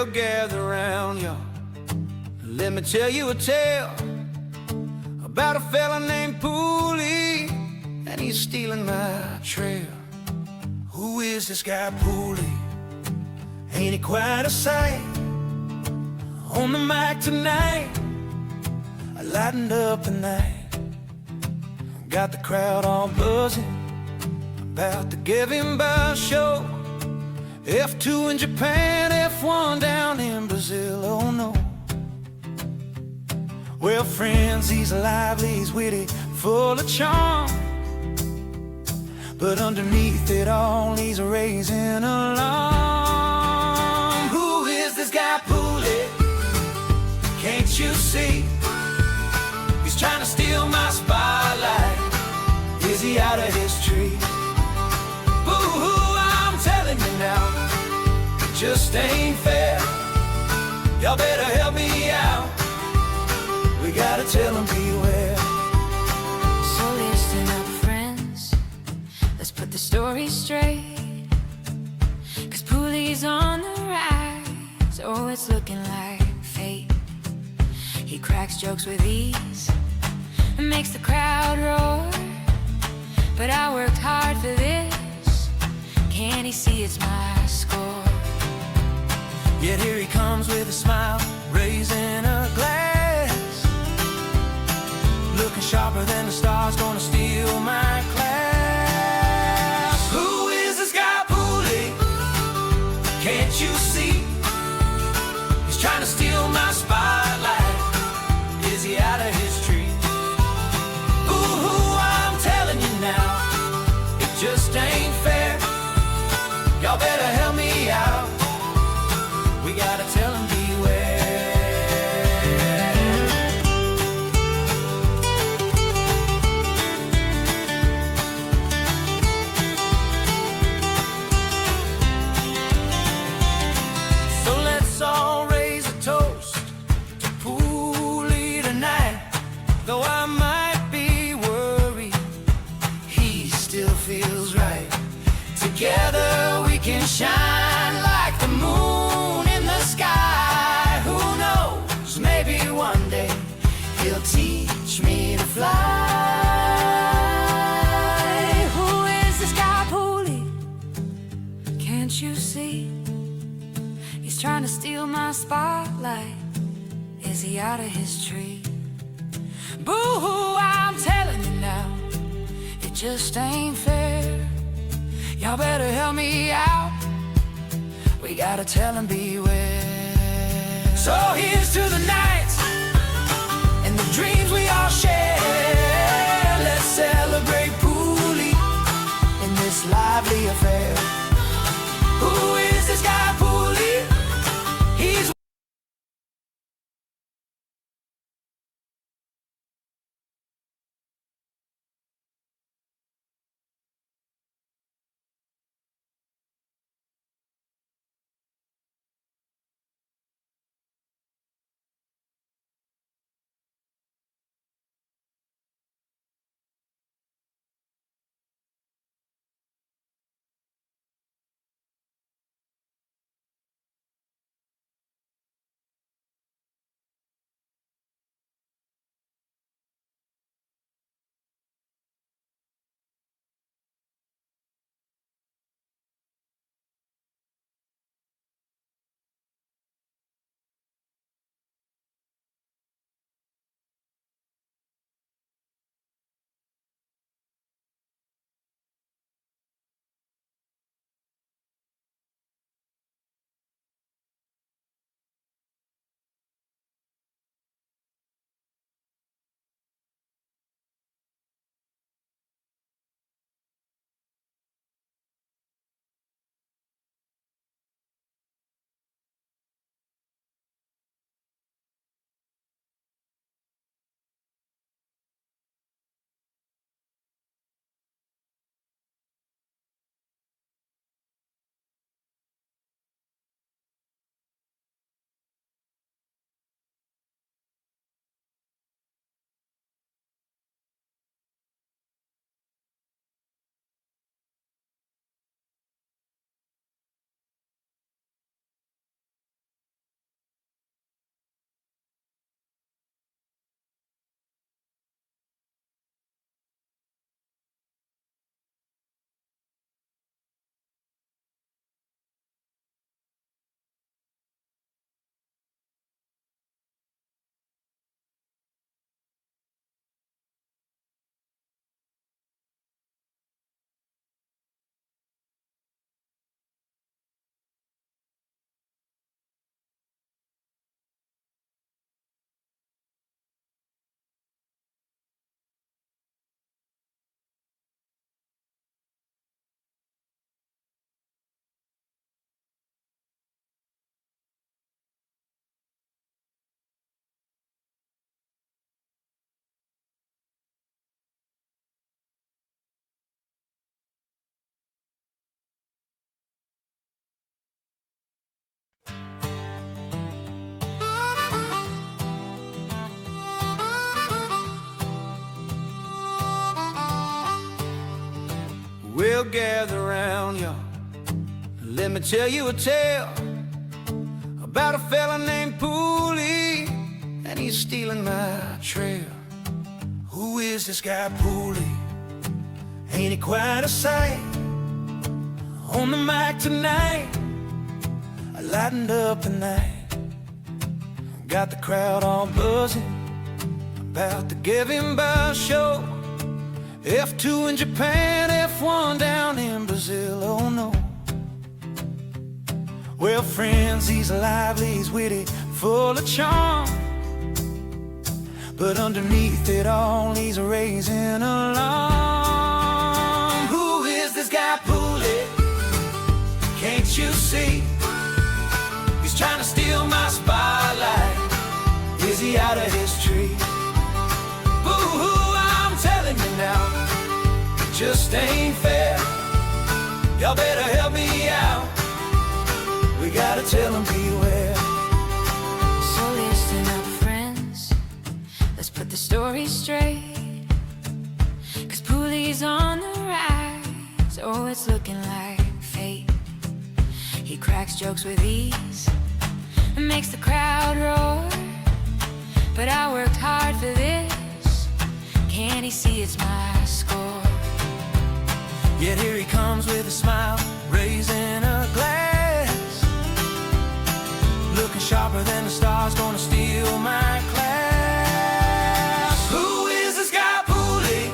Well, gather round, y'all. Let me tell you a tale about a fella named Pooley, and he's stealing my trail. Who is this guy Pooley? Ain't he quite a sight? On the mic tonight, I lightened up the night, got the crowd all buzzing, about to give him a show. F2 in Japan, F1 down in Brazil, oh no. Well, friends, he's lively, he's witty, full of charm, but underneath it all, he's raising alarm. Who is this guy Pooley? Can't you see? He's trying to steal my spotlight. Is he out of his tree? Boo-hoo, I'm telling you now, it just ain't fair. Y'all better help me out. We gotta tell him beware. So listen up, friends, let's put the story straight. 'Cause Pooley's on the rise, oh, it's looking like fate. He cracks jokes with ease and makes the crowd roar. But I worked hard for this, can't he see it's my score? Yet here he comes with a smile, raising a glass, looking sharper than the stars, gonna steal my class. Who is this guy Pooley? Can't you see? He's trying to steal my spotlight. Is he out of his tree? Ooh, I'm telling you now, it just ain't fair. Y'all better help me out. We gotta tell him beware. So let's all raise a toast to Pooley tonight. Though I might be worried, he still feels right. Together we can shine like the moon in the sky. Who knows, maybe one day he'll teach me to fly. Who is this guy Pooley? Can't you see? He's trying to steal my spotlight. Is he out of his tree? Boo-hoo, I'm telling you now, it just ain't fair. Y'all better help me out. We gotta tell him beware. So here's to the nights and the dreams we all share. Let's celebrate Pooley in this lively affair. Who is this guy Pooley? He's We'll gather around, y'all. Let me tell you a tale about a fella named Pooley, and he's stealing my trail. Who is this guy Pooley? Ain't he quite a sight? On the mic tonight, I lightened up the night, got the crowd all buzzing about the Gavin Bar show. F2 in Japan, F1 down in Brazil, oh no. Well, friends, he's lively, he's witty, full of charm, but underneath it all, he's raising alarm. Who is this guy Pooley? Can't you see? He's trying to steal my spotlight. Is he out of his tree? Boo-hoo, I'm telling you now, it just ain't fair. Y'all better help me out. We gotta tell him beware. So listen up, friends, let's put the story straight. 'Cause Pooley's on the rise, oh, it's looking like fate. He cracks jokes with ease and makes the crowd roar. But I worked hard for this, can't he see it's my score? Yet here he comes with a smile, raising a glass, looking sharper than the stars, gonna steal my class. Who is this guy Pooley?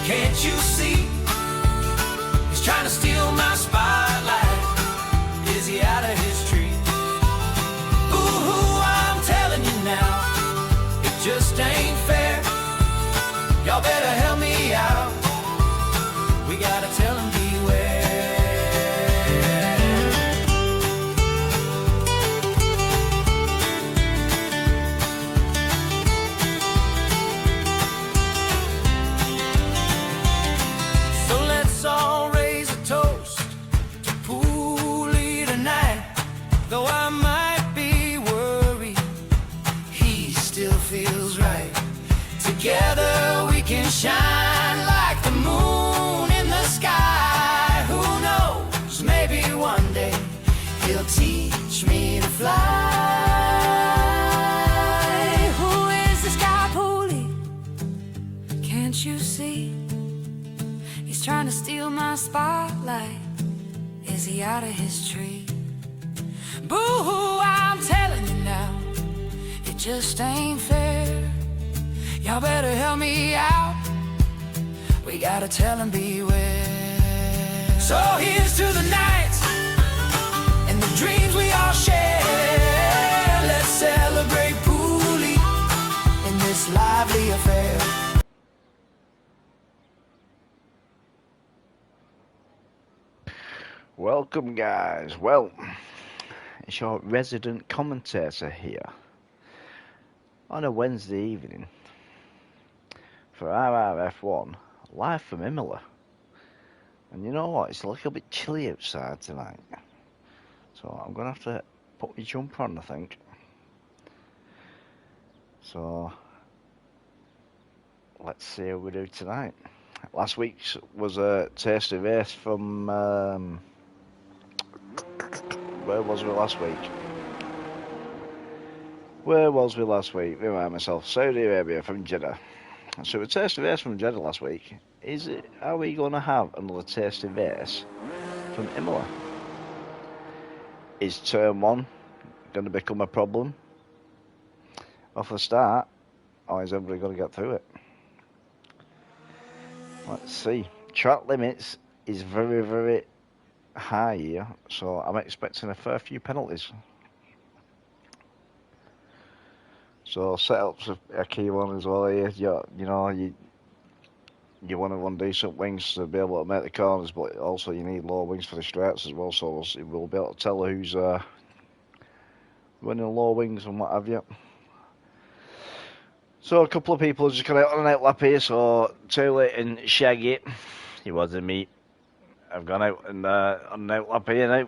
Can't you see? He's trying to steal my spotlight. Is he out of his tree? Ooh, I'm telling you now, it just ain't fair. Y'all better help me out. We gotta tell him beware. So let's all raise a toast to Pooley tonight. Though I might be worried, he still feels right. Together we can shine like the moon in the sky. Who knows, maybe one day he'll teach me to fly. Who is this guy Pooley? Can't you see? He's trying to steal my spotlight. Is he out of his tree? Boo-hoo, I'm telling you now, it just ain't fair. Y'all better help me out. We gotta tell him beware. So here's to the nights and the dreams we all share. Let's celebrate Pooley in this lively affair. Welcome, guys. Well, it's your resident commentator here on a Wednesday evening for RRF1, live from Imola. And you know what? It's a little bit chilly outside tonight, so I'm gonna have to put my jumper on, I think. So let's see how we do tonight. Last week's was a tasty race from where was we last week? Remind myself. Saudi Arabia, from Jeddah. So a tasty race from Jeddah last week. Are we going to have another tasty race from Imola? Is turn one going to become a problem off the start, or is everybody going to get through it? Let's see. Track limits is very, very high here, so I'm expecting a fair few penalties. So setups a key one as well here. You want to run decent wings to be able to make the corners, but also you need low wings for the straights as well, so we'll be able to tell who's running low wings and what have you. So a couple of people have just got out on an outlap here, so Taylor and Shaggy, he wasn't me. I've gone out and on an outlap here now.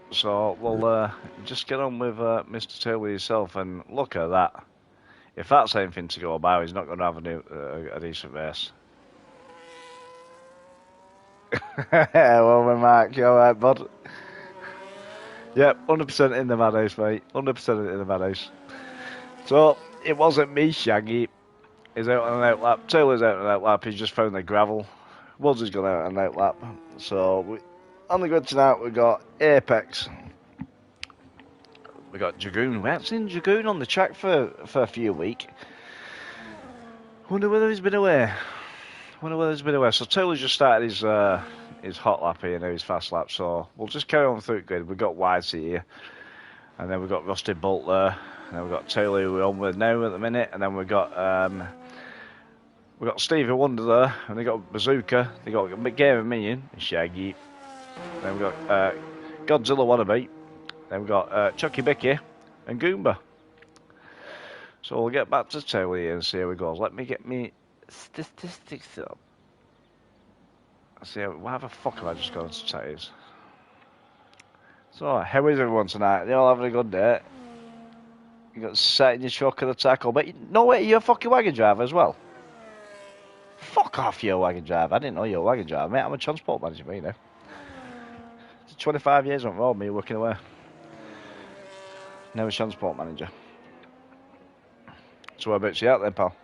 So we'll just get on with Mr. Taylor yourself, and look at that. If that's anything to go about, he's not going to have a decent race. Well, my Mark, you alright, bud? Yep, 100% in the madhouse, mate. 100% in the madhouse. So, it wasn't me, Shaggy. He's out on an outlap. Taylor's out on an outlap. He's just found the gravel. Woods has gone out on an outlap. So, on the grid tonight, we've got Apex. We got Dragoon. We haven't seen Dragoon on the track for a few weeks. Wonder whether he's been away. So Taylor's just started his hot lap here, now his fast lap. So we'll just carry on through the grid. We've got Whitey here, and then we've got Rusty Bolt there, and then we've got Taylor who we're on with now at the minute, and then we've got Stevie Wonder there, and they got Bazooka. They got Game of Minion and Shaggy. Then we've got Godzilla Wannabe. Then we've got Chucky Bicky and Goomba. So we'll get back to Taylor here and see how it goes. Let me get me statistics up. See why the fuck have I just gone into tattoos? So how is everyone tonight? They all having a good day? You got sat in your truck at the tackle, but no way, you're a fucking wagon driver as well. Fuck off, you're a wagon driver. I didn't know you're a wagon driver, mate. I'm a transport manager, you know. 25 years on road, me working away. Now a transport manager. So whereabouts you out then, pal?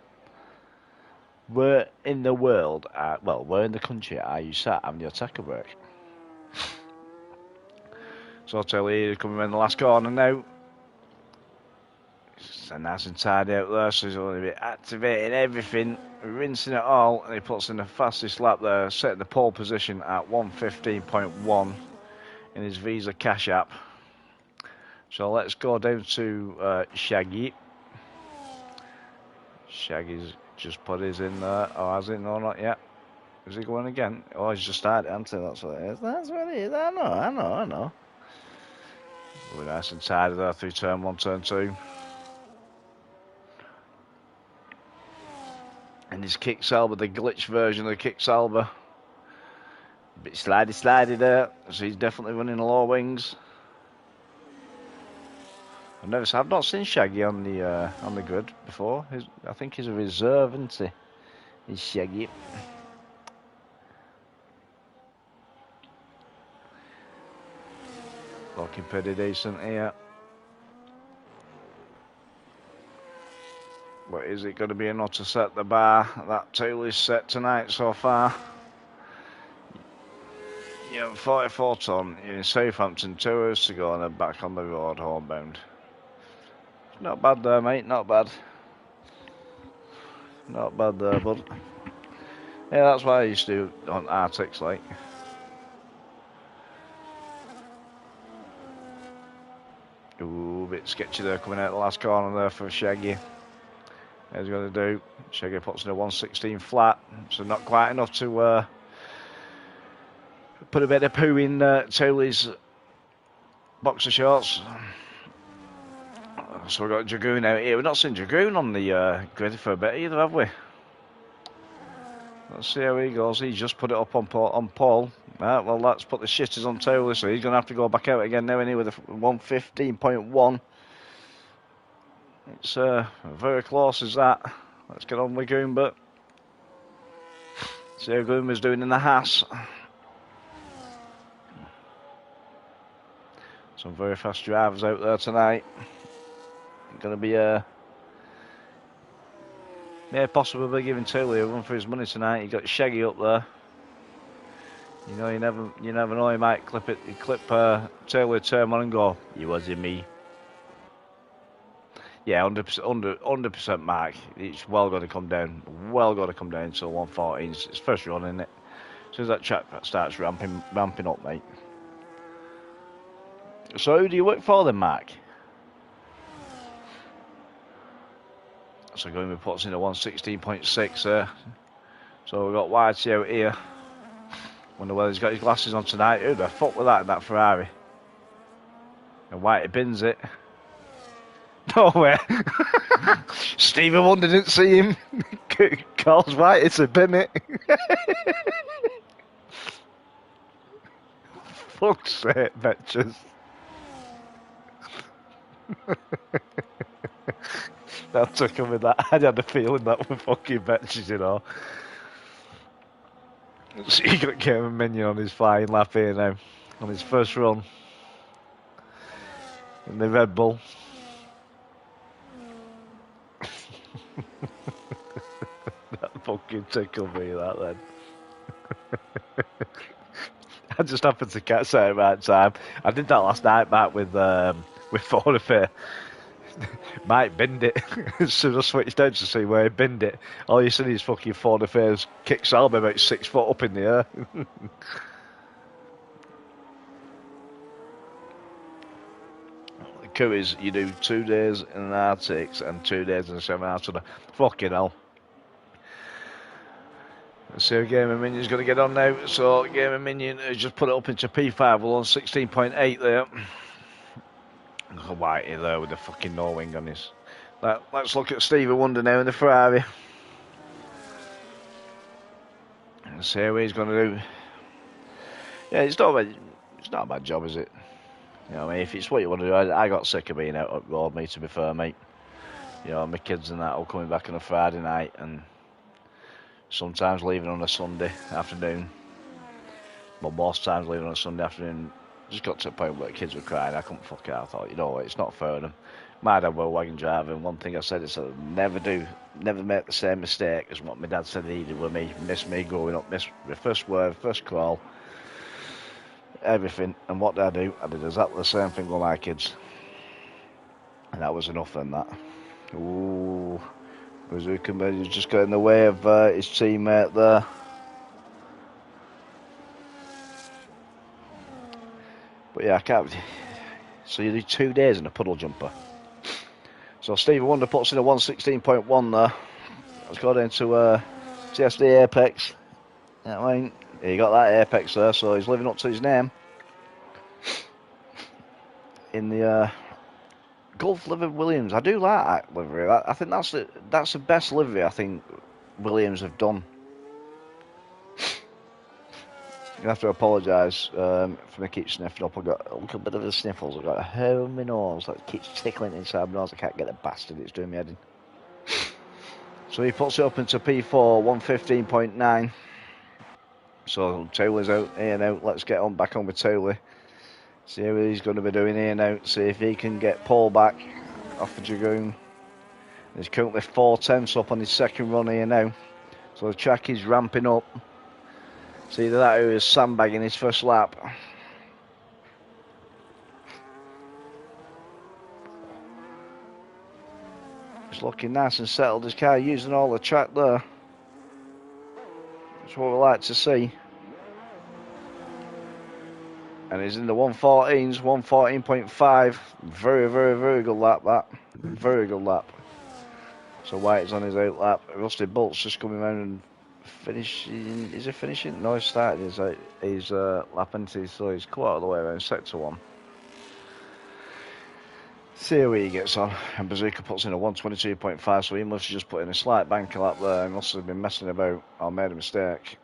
Where in the world, where in the country are you sat having your tackle break? So I'll tell you, he's coming around the last corner now. It's nice and tidy out there, so he's only activating everything, rinsing it all, and he puts in the fastest lap there, setting the pole position at 1:15.1 in his Visa Cash app. So let's go down to Shaggy. Shaggy's just put his in there. Oh, has he? No, not yet. Is he going again? Oh, he's just started, hasn't he? That's what it is. That's what it is. I know. We're nice and tidy there through turn 1, turn 2. And his kick salver, the glitch version of the kick salver. A bit slidey there. So he's definitely running low wings. I've not seen Shaggy on the grid before. I think he's a reserve, isn't he? He's Shaggy. Looking pretty decent here. But is it going to be enough to set the bar? That Taylor's set tonight so far. Yeah, 44 ton in Southampton, 2 hours to go, and then back on the road homebound. Not bad there, mate, not bad. Not bad there, bud. Yeah, that's what I used to do on R6, like. Ooh, a bit sketchy there coming out the last corner there for Shaggy. He's going to do. Shaggy puts in a 1:16 flat, so not quite enough to put a bit of poo in Taylor's boxer shorts. So we've got Dragoon out here. We've not seen Dragoon on the grid for a bit either, have we? Let's see how he goes. He's just put it up on pole. Right, well, that's put the shitters on Taylor, so he's going to have to go back out again now, with a 1:15.1. It's very close as that. Let's get on with Goomba. See how Goomba's doing in the Haas. Some very fast drivers out there tonight. Going to be possibly giving Taylor a run for his money tonight. You got Shaggy up there. You know, you never know. He might clip Taylor turn on and go, "You wasn't me." Yeah, 100% mark. It's well going to come down. Well going to come down to 1:14. It's first run, isn't it? As soon as that track starts ramping up, mate. So who do you work for then, Mark? So going with puts in a 1:16.6 there. So we've got Whitey out here. Wonder whether he's got his glasses on tonight. Who the fuck with that Ferrari? And Whitey bins it. No way. Stevie Wonder didn't see him. Calls Whitey to bin it. Fuck's sake, bitches. That took him with that. I had a feeling that were fucking bitches, you know. So you got Kevin Minion on his flying lap here now, on his first run in the Red Bull. That fucking tickled me, that then. I just happened to catch that at the right time. I did that last night, Matt, with Fortifair. Mike binned it. As soon as I switched out to see where he binned it, all you see is fucking Fortifair's kick Salby about 6 foot up in the air. The coup is you do 2 days in an R6 and 2 days in a 7R. Fucking hell. Let's see if Gamer Minion's going to get on now. So Gamer Minion has just put it up into P5. We're on 16.8 there. Whitey there with the fucking no wing on his. Let's look at Stevie Wonder now in the Ferrari. Let's see how he's going to do. Yeah, it's not a bad job, is it? You know what I mean? If it's what you want to do, I got sick of being out at road, me, to be fair, mate. You know, my kids and that all coming back on a Friday night and sometimes leaving on a Sunday afternoon. But most times leaving on a Sunday afternoon. Just got to the point where the kids were crying. I couldn't fuck it. I thought, you know what, it's not fair on them. My dad was a wagon driver, and one thing I said is I'd never make the same mistake as what my dad said he did with me. Miss me growing up, miss the first word, first crawl, everything. And what did I do? I did exactly the same thing with my kids. And that was enough then, that. Ooh. Bazooka just got in the way of his teammate there. But yeah, I can't. So you do 2 days in a puddle jumper. So Stevie Wonder puts in a 116.1 there. Let's go down to TSD Apex. You know what I mean? He got that Apex there, so he's living up to his name. In the Gulf Livery Williams. I do like that livery. I think that's the best livery I think Williams have done. I have to apologise for me keep sniffing up. I've got a little bit of the sniffles. I've got a hair on my nose that keeps tickling inside my nose. I can't get the bastard. It's doing me head in. So he puts it up into P4, 115.9. So Taylor's out here now. Let's get on back on with Taylor. See how he's going to be doing here now. See if he can get Paul back off the Dragoon. He's currently 4/10 up on his second run here now. So the track is ramping up. See either that or he's sandbagging his first lap. It's looking nice and settled. His car using all the track there. That's what we like to see. And he's in the 114s, 114.5. Very, very, very good lap, that. Very good lap. So White's on his 8th lap. Rusty Bolt's just coming around and finishing. Is he finishing? No, he's starting his lap into, so he's quite all the way around sector 1. See how he gets on. And Bazooka puts in a 122.5, so he must have just put in a slight banker lap there. He must have been messing about or made a mistake.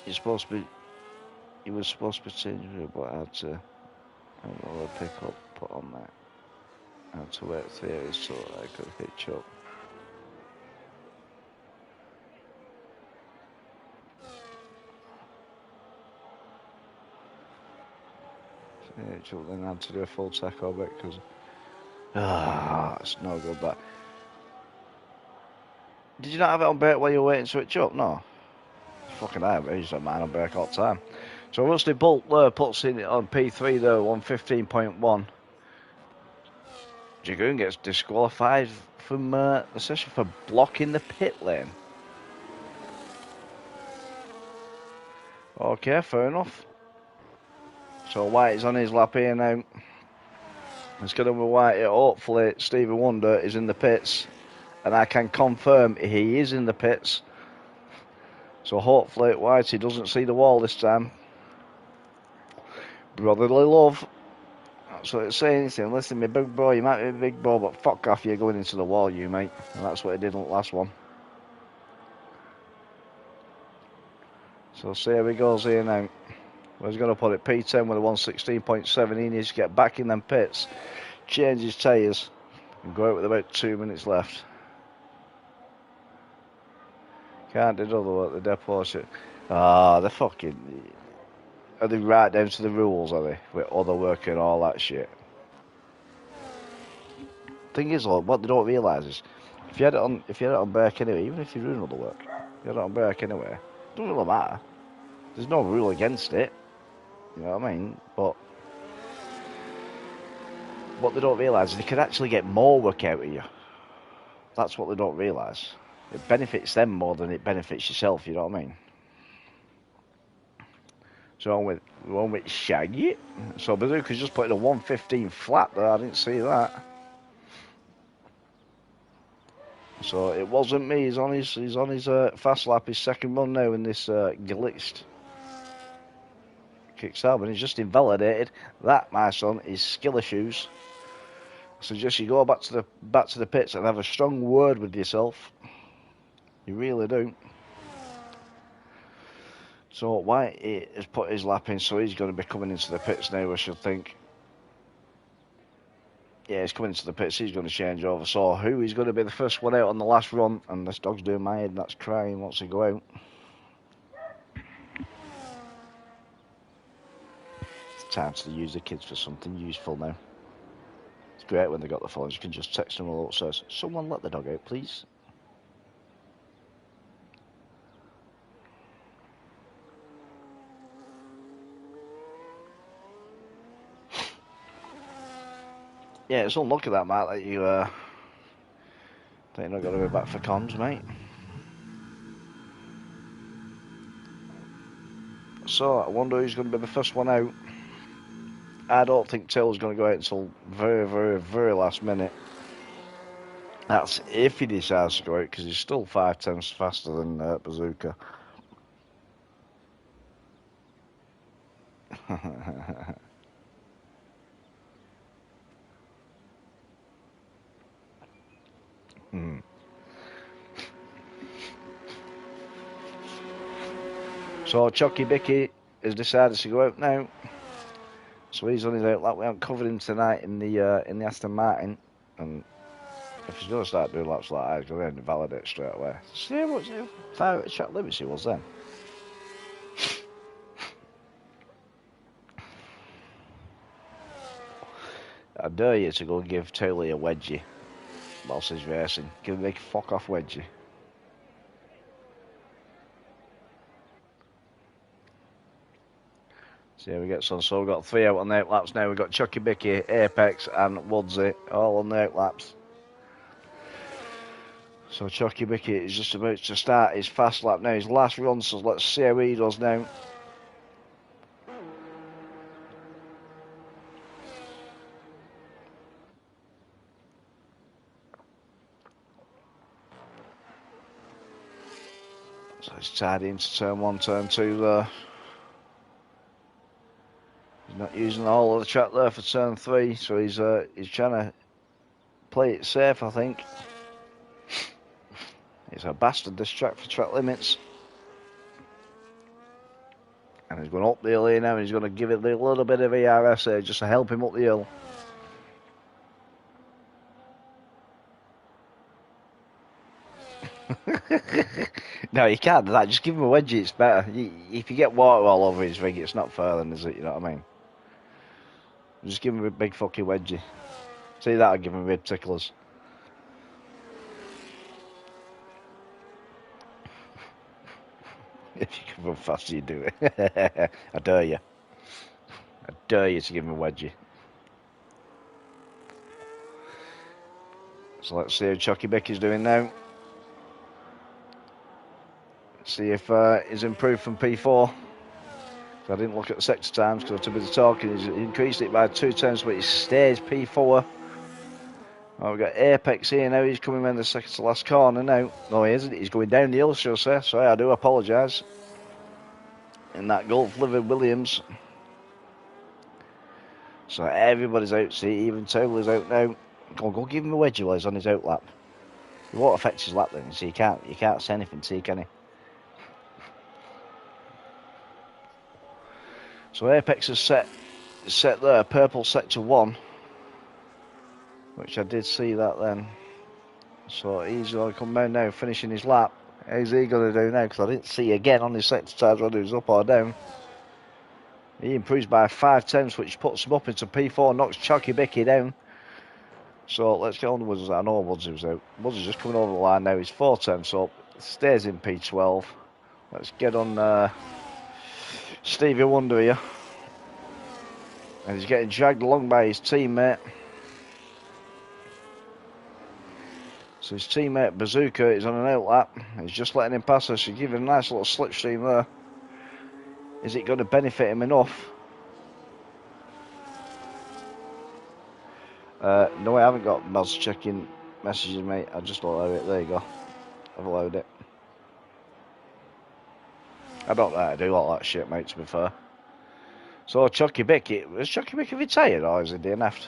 He was supposed to be changing, but I had to pick up, put on that. I had to wait 3 hours so I could hitch up. Hitch up, then I had to do a full tacho bit because it's no good. But did you not have it on brake while you were waiting to switch up? No. Fucking I have mine on brake all the time. So Rusty Bolt there puts in it on P3 there, 115.1. Dragoon gets disqualified from the session for blocking the pit lane. Okay, fair enough. So White is on his lap here now. It's going to be White here. Hopefully Stevie Wonder is in the pits. And I can confirm he is in the pits. So hopefully Whitey doesn't see the wall this time. Brotherly love. That's what it's saying. It's saying, listen, my big bro, you might be a big bro, but fuck off, you're going into the wall, you mate. And that's what he did on the last one. So see how he goes here now. Well, he's going to put it P10 with a 116.7. He needs to get back in them pits. Change his tyres. And go out with about 2 minutes left. Can't do other work, the depot shit. Ah, they're fucking... Are they right down to the rules, are they? With other work and all that shit. Thing is, though, what they don't realise is, if you had it on break anyway, even if you're doing other work, you had it on break anyway, it doesn't really matter. There's no rule against it. You know what I mean? But what they don't realise is they can actually get more work out of you. That's what they don't realise. It benefits them more than it benefits yourself, you know what I mean? So one with Shaggy. So Bazooka's just putting a 115 flat there, I didn't see that. So it wasn't me, he's on his fast lap, his second run now in this glitched kickstart, and he's just invalidated. That, my son, is skill issues. I suggest you go back to the pits and have a strong word with yourself. You really do. So White has put his lap in, so he's going to be coming into the pits now, I should think. Yeah, he's coming into the pits, he's going to change over. So who is going to be the first one out on the last run? And this dog's doing my head, and that's crying, wants to go out. It's time to use the kids for something useful now. It's great when they got the phones, you can just text them all that says, someone let the dog out, please. Yeah, it's unlucky that, Matt, that you're not going to be back for comms, mate. So, I wonder who's going to be the first one out. I don't think Taylor's going to go out until very, very, very last minute. That's if he decides to go out, because he's still 5 tenths faster than Bazooka. So Chucky Bicky has decided to go out now. So he's on his out lap. We haven't covered him tonight in the Aston Martin, and if he's going to start doing laps like that, he's going to invalidate straight away. See how much far at track limits he was then. I dare you to go and give Taylor a wedgie whilst he's racing. Give him a big fuck off wedgie. See how we get on. So we've got 3 out on the outlaps now. We've got Chucky Bicky, Apex and Woodsy all on the outlaps. So Chucky Bicky is just about to start his fast lap now. His last run, so let's see how he does now. So he's tied into turn 1, turn 2 there. He's not using the whole of the track there for turn 3, so he's trying to play it safe, I think. It's a bastard, this track, for track limits. And he's going up the hill here now, and he's going to give it a little bit of ERS here, just to help him up the hill. No, you can't do that. Just give him a wedgie, it's better. If you get water all over his rig, it's not fair then, is it? You know what I mean? Just give him a big fucking wedgie. See that, I'll give him rib ticklers. If you can run faster, you do it. I dare you. I dare you to give him a wedgie. So let's see how Chucky Bicky's doing now. See if he's improved from P4. I didn't look at the sector times because I was too busy talking. He's increased it by 2 times, but he stays P4. Oh, we've got Apex here now. He's coming around the second to last corner now. No, he isn't. He's going down the hill, shall I say. Sorry, I do apologise. In that Gulf Liver Williams. So everybody's out. See, even Taylor's out now. Go give him a wedgie while he's on his out lap. It won't affect his lap then. So you can't say anything to you, can he? So Apex is set there, purple sector 1. which I did see that then. So he's going to come round now, finishing his lap. How's he going to do now? Because I didn't see again on his sector times whether he was up or down. He improves by 5/10, which puts him up into P4, knocks Chucky Bicky down. So let's get on to Woods. I know Woods was out. Woods is just coming over the line now. He's 4/10 up. Stays in P12. Let's get on Stevie Wonder here. And he's getting dragged along by his teammate. So his teammate Bazooka is on an outlap. He's just letting him pass us. He's giving a nice little slipstream there. Is it going to benefit him enough? No, I haven't got mods checking messages, mate. I just allowed it. There you go. I've allowed it. I don't know how to do all that shit, mate, to be fair. So Chucky Bicky, was Chucky Bicky retired or is he DNF'd?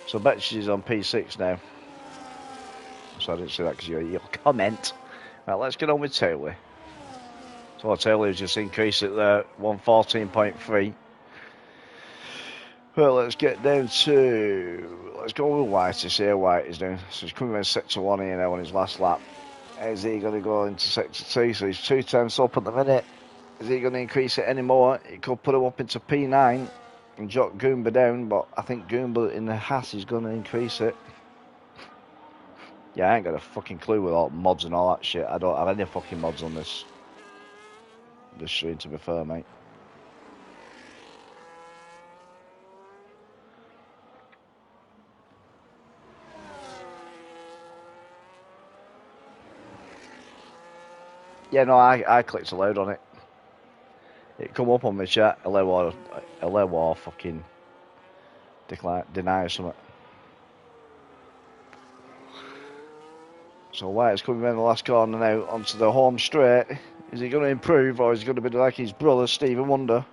So Betch is on P6 now. So I didn't see that because your comment. Right, let's get on with Taylor. So Taylor's just increased it there, 114.3. Well, let's get down to, let's go with White to see how White is doing. So he's coming in sector 1 here now on his last lap. Is he going to go into sector 2? So he's 2/10 up at the minute. Is he going to increase it anymore? It could put him up into P9 and jot Goomba down, but I think Goomba in the Haas is going to increase it. Yeah, I ain't got a fucking clue with all mods and all that shit. I don't have any fucking mods on this stream, to be fair, mate. Yeah, no, I clicked allowed on it. It come up on my chat, allow or fucking decline, deny or something. So White's coming in the last corner now onto the home straight. Is he going to improve or is he going to be like his brother, Stephen Wonder?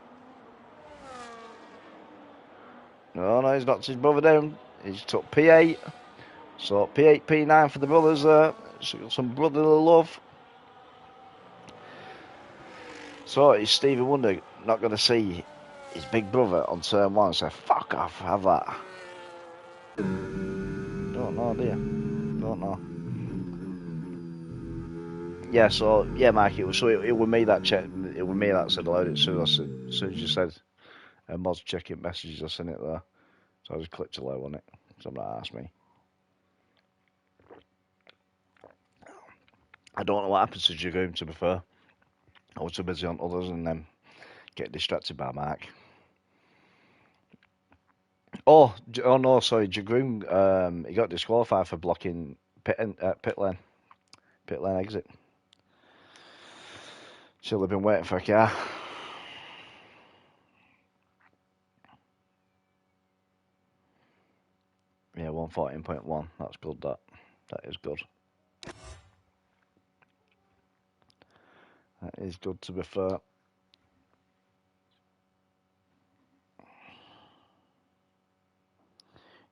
No, he's knocked his brother down. He's took P8. So P8, P9 for the brothers there. So some brotherly love. So is Stephen Wonder not going to see his big brother on turn 1 and say, fuck off, have that? Don't know, do you? Don't know. Yeah, so, yeah, Mike, it was me that checked, it was me that said allowed it as soon as you said mods checking messages, I sent it there. So I just clicked allow on it. Somebody asked me. I don't know what happened to Jagoon, to be fair. I was too busy on others and then get distracted by Mark. Oh no, sorry, Jagoon, he got disqualified for blocking pit lane exit. Should have been waiting for a car. Yeah, 114.1. That's good. That is good. That is good, to be fair.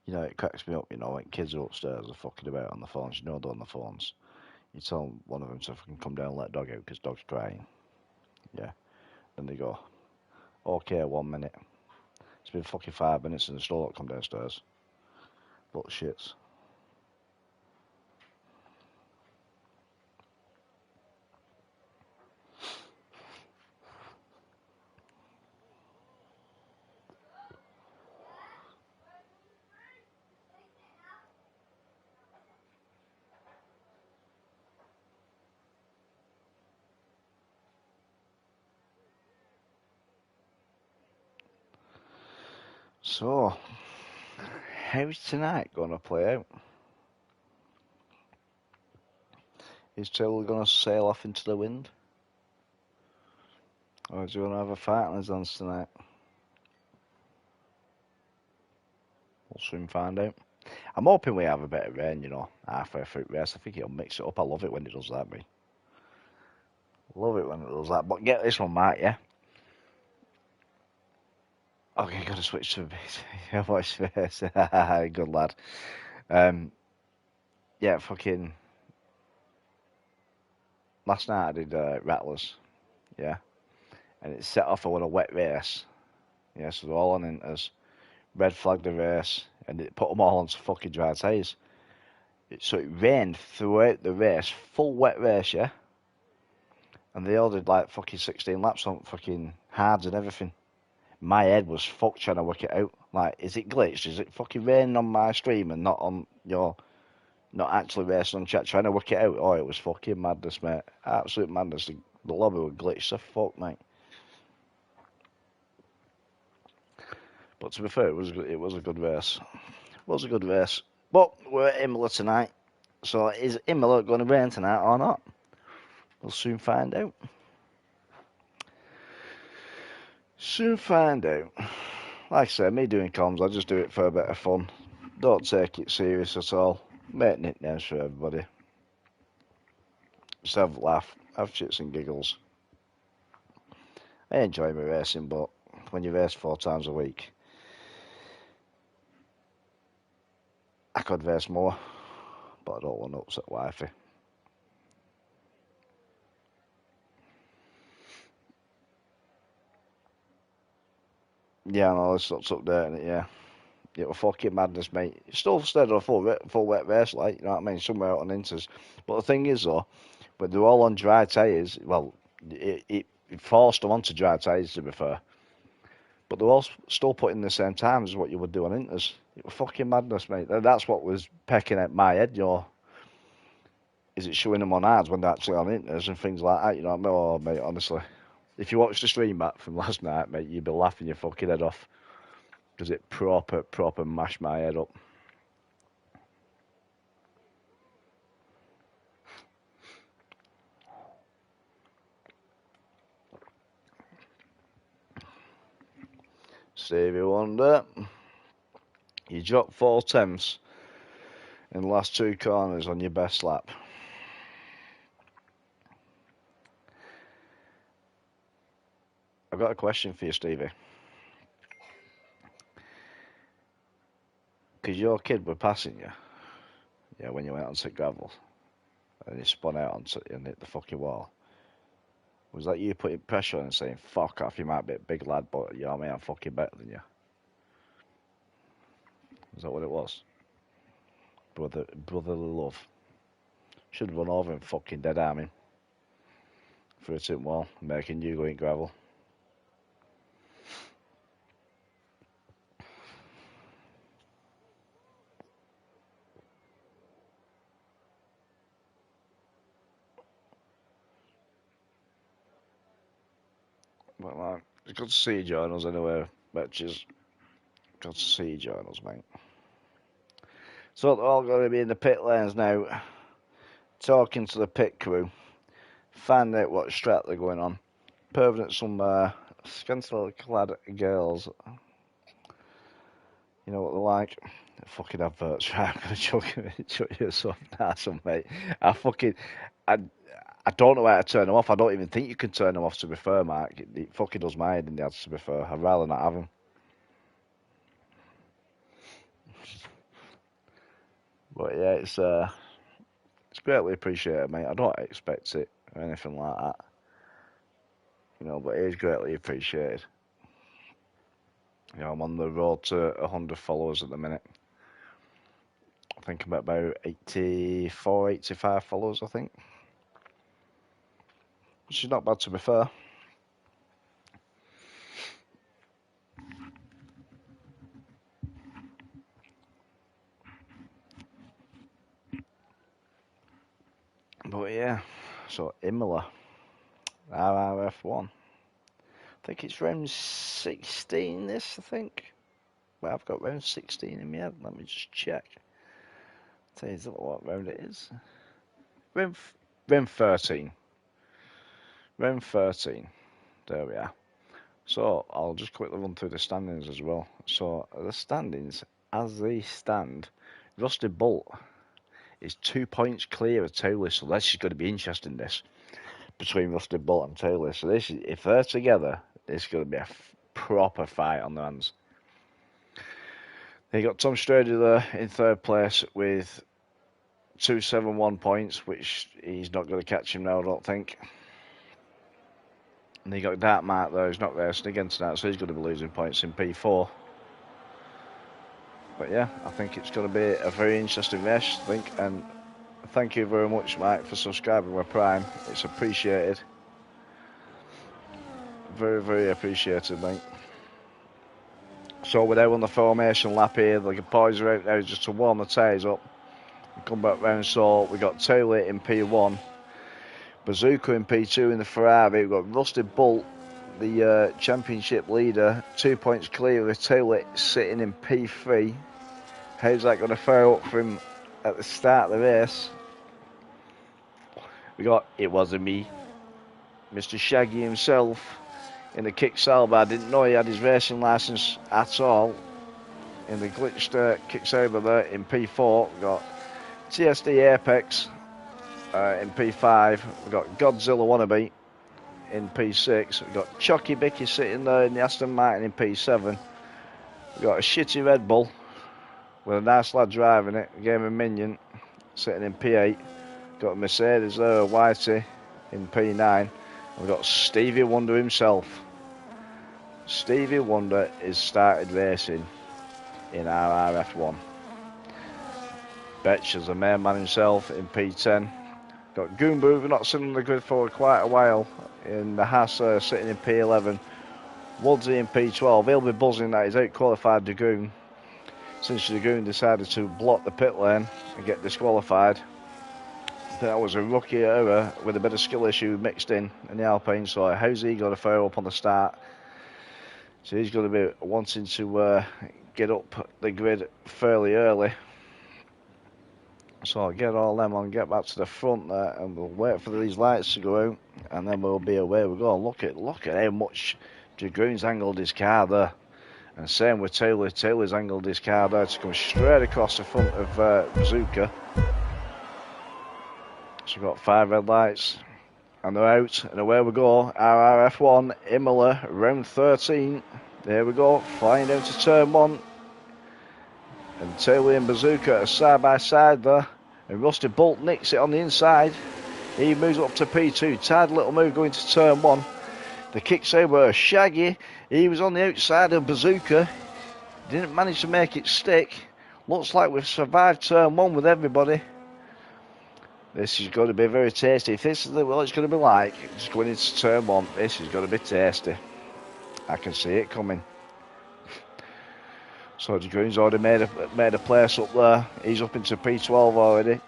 You know, it cracks me up, you know, when kids are upstairs, are fucking about on the phones. You know they're on the phones. You tell one of them to fucking come down and let dog out because dog's crying. Yeah. Then they go, okay, 1 minute. It's been fucking 5 minutes and they still don't come downstairs. Bullshits. So, how's tonight going to play out? Is Taylor going to sail off into the wind? Or is he going to have a fight on his hands tonight? We'll soon find out. I'm hoping we have a bit of rain, you know, halfway through the race. I think it'll mix it up. I love it when it does that, me. Love it when it does that. But get this one, Mark, yeah? Okay, gotta switch to a bit. Watch this. Good lad. Yeah, fucking. Last night I did Rattlers, yeah, and it set off on a wet race. Yeah, so they're all on inters. Red flagged the race. and it put them all onto fucking dry tyres. So it rained throughout the race, full wet race, yeah? And they all did like fucking 16 laps on fucking hards and everything. My head was fucked trying to work it out. Like, is it glitched? Is it fucking raining on my stream and not on your, not actually racing on chat? Trying to work it out. Oh, it was fucking madness, mate. Absolute madness. The lobby was glitched so fuck, mate. But to be fair, it was a good race. It was a good race. But we're at Imola tonight. So is Imola going to rain tonight or not? We'll soon find out. Soon find out. Like I said, me doing comms, I just do it for a bit of fun. Don't take it serious at all. Make nicknames for everybody. Just have a laugh, have chits and giggles. I enjoy my racing, but when you race 4 times a week, I could race more, but I don't want to upset wifey. Yeah, no, it's not updating it, yeah. It was fucking madness, mate. Still stayed on a full wet race, like, you know what I mean? Somewhere out on Inters. But the thing is, though, when they're all on dry tyres, well, it forced them onto dry tyres, to be fair. But they're all still putting the same time as what you would do on Inters. It was fucking madness, mate. That's what was pecking at my head, you know. Is it showing them on ads when they're actually on Inters and things like that, you know what I mean? Oh, mate, honestly. If you watched the stream back from last night, mate, you'd be laughing your fucking head off. Because it proper mashed my head up. Stevie Wonder, you dropped 4/10 in the last 2 corners on your best lap. I've got a question for you, Stevie. Because your kid were passing you, yeah, when you went onto gravel, and he spun out onto and hit the fucking wall. Was that you putting pressure on and saying, fuck off, you might be a big lad, but you know what I mean, I'm fucking better than you? Is that what it was? Brotherly love. Should have run over and fucking dead arm him. Through a tin wall, making you go in gravel. But man, it's good to see you join us anyway, bitches. Good to see you join us, mate. So they're all going to be in the pit lanes now, talking to the pit crew, find out what strat they're going on, perving at some scantily clad girls. You know what they're like? Fucking adverts, right? I'm gonna chuck you some nice one, mate. I don't know how to turn them off. I don't even think you can turn them off, to be fair, Mark. It fucking does my head in the ads, to be fair. I'd rather not have them. But yeah, it's greatly appreciated, mate. I don't expect it or anything like that. You know, but it is greatly appreciated. You know, I'm on the road to 100 followers at the minute. I think I'm at about 84, 85 followers, I think. Which is not bad, to be fair. But yeah, so Imola, RRF1. I think it's round 16, this, I think. Well, I've got round 16 in my head. Let me just check. Tell you what round it is. Round 13. Round 13. There we are. So, I'll just quickly run through the standings as well. So, the standings, as they stand, Rusty Bolt is 2 points clear of Taylor, so this is going to be interesting, this, between Rusty Bolt and Taylor. So, this is, if they're together, it's going to be a proper fight on the hands. Then you got Tom Strader there in 3rd place with 271 points, which he's not going to catch him now, I don't think. And you got Dark Mark there, who's not racing again tonight, so he's going to be losing points in P4. But yeah, I think it's going to be a very interesting race, I think. And thank you very much, Mike, for subscribing with Prime. It's appreciated. Very, very appreciated, mate. So we're there on the formation lap here. The boys are out now just to warm the tyres up and come back round. So we got Taylor in P1, Bazooka in P2 in the Ferrari. We've got Rusty Bolt, the championship leader, 2 points clear of Taylor, sitting in P3. How's that going to fare up for him at the start of the race? We got It Wasn't Me, Mr. Shaggy himself in the kick Sauber. I didn't know he had his racing licence at all. In the glitched kick Sauber there in P4. We've got TSD Apex in P5. We've got Godzilla Wannabe in P6. We've got Chucky Bicky sitting there in the Aston Martin in P7. We've got a shitty Red Bull with a nice lad driving it, Game of Minion, sitting in P8. Got a Mercedes there, a Whitey, in P9. We've got Stevie Wonder himself. Stevie Wonder is started racing in RRF1. Betch is the main man himself in P10. Got Goomba, we've not seen on the grid for quite a while, in the Haas sitting in P11. Woodsy in P12. He'll be buzzing that he's out-qualified Dragoon, since Dragoon decided to block the pit lane and get disqualified. That was a rookie error with a bit of skill issue mixed in the Alpine. So how's he got to fire up on the start? So he's going to be wanting to get up the grid fairly early. So I'll get all them on, get back to the front there, and we'll wait for these lights to go out, and then we'll be away. We're going to look at how much Dragoon's angled his car there. And same with Taylor. Taylor's angled his car there to come straight across the front of Bazooka. So we've got 5 red lights, and they're out, and away we go. RRF1, Imola, round 13. There we go, flying down to turn 1. And Taylor and Bazooka are side by side there. And Rusty Bolt nicks it on the inside. He moves up to P2. Tight little move going to turn 1. The kicks over Shaggy. He was on the outside of Bazooka. Didn't manage to make it stick. Looks like we've survived turn 1 with everybody. This is going to be very tasty. If this is what it's going to be like, just going into turn 1, this is going to be tasty. I can see it coming. So Dragoon's already made a place up there. He's up into P12 already.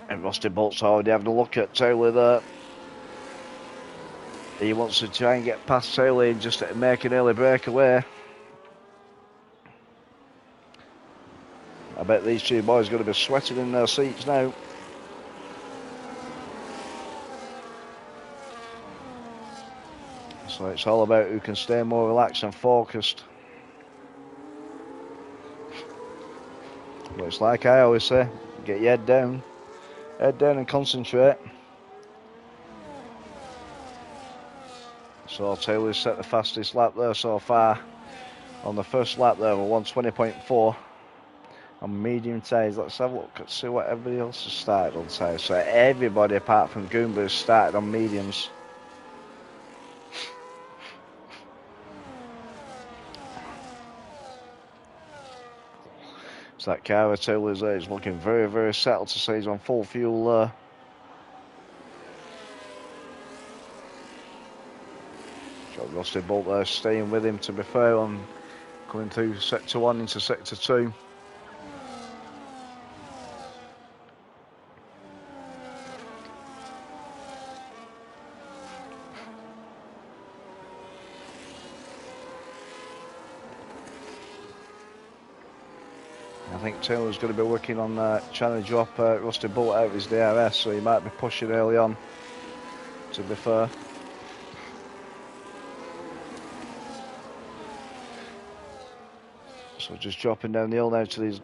And Rusty Bolt's already having a look at Taylor there. He wants to try and get past Taylor and just make an early breakaway. I bet these two boys are going to be sweating in their seats now. So it's all about who can stay more relaxed and focused. But it's like I always say, get your head down and concentrate. So Taylor's set the fastest lap there so far. On the first lap there, we're 120.4 on medium tyres. Let's have a look and see what everybody else has started on tyres. So everybody apart from Goomba has started on mediums. So that car of Taylor's there is looking very, very settled to say he's on full fuel there. Got Rusty Bolt there staying with him, to be fair, on coming through sector 1 into sector 2. I think Taylor's going to be working on trying to drop Rusty Bolt out of his DRS, so he might be pushing early on, to be fair. So just dropping down the hill now to these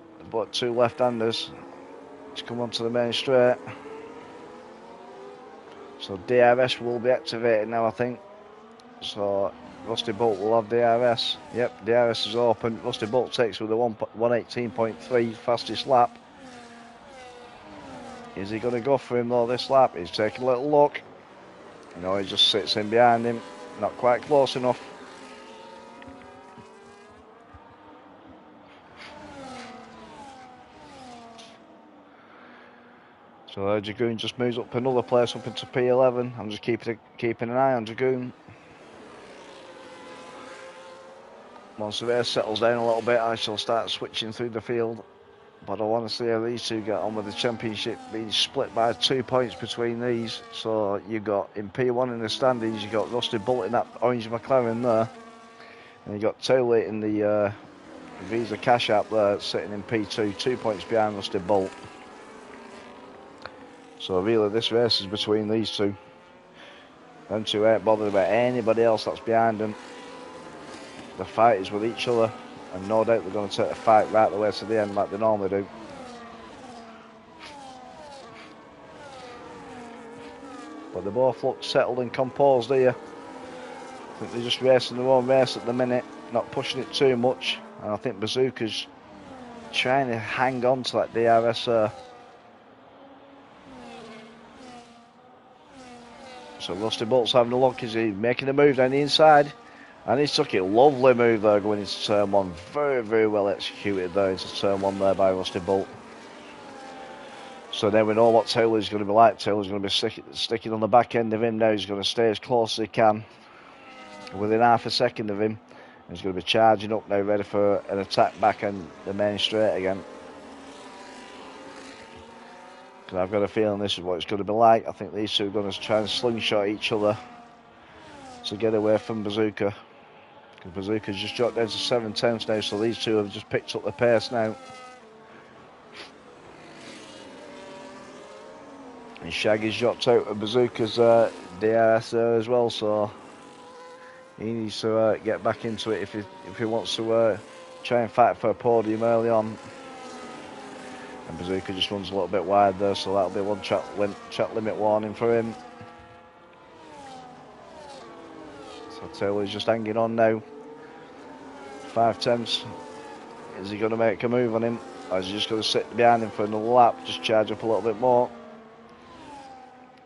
two left-handers to come onto the main straight. So DRS will be activated now, I think. So Rusty Bolt will have DRS. Yep, DRS is open. Rusty Bolt takes with the 118.3 fastest lap. Is he going to go for him though this lap? He's taking a little look. No, he just sits in behind him. Not quite close enough. So Dragoon just moves up another place up into P11. I'm just keeping an eye on Dragoon. Once the race settles down a little bit, I shall start switching through the field. But I want to see how these two get on with the championship being split by 2 points between these. So you got in P1 in the standings, you got Rusty Bolt in that orange McLaren there. And you got Taylor in the Visa Cash App there, sitting in P2, 2 points behind Rusty Bolt. So really this race is between these two. Them two ain't bothered about anybody else that's behind them. The fight is with each other, and no doubt they're going to take the fight right the way to the end like they normally do. But they both look settled and composed here. I think they're just racing their own race at the minute, not pushing it too much. And I think Bazooka's trying to hang on to that DRS. So Rusty Bolt's having a look. Is he making a move down the inside? And he's took it. Lovely move there going into turn one. Very, very well executed there into turn one there by Rusty Bolt. So then we know what Taylor's going to be like. Taylor's going to be sticking on the back end of him now. He's going to stay as close as he can. Within half a second of him. He's going to be charging up now, ready for an attack back on the main straight again. Because I've got a feeling this is what it's going to be like. I think these two are going to try and slingshot each other to get away from Bazooka. Because Bazooka's just dropped down to 7/10 now, so these two have just picked up the pace now. And Shaggy's dropped out of Bazooka's DRS there as well, so he needs to get back into it if he wants to try and fight for a podium early on. And Bazooka just runs a little bit wide there, so that'll be one track limit warning for him. So Taylor's just hanging on now. 5/10. Is he going to make a move on him? Or is he just going to sit behind him for another lap? Just charge up a little bit more.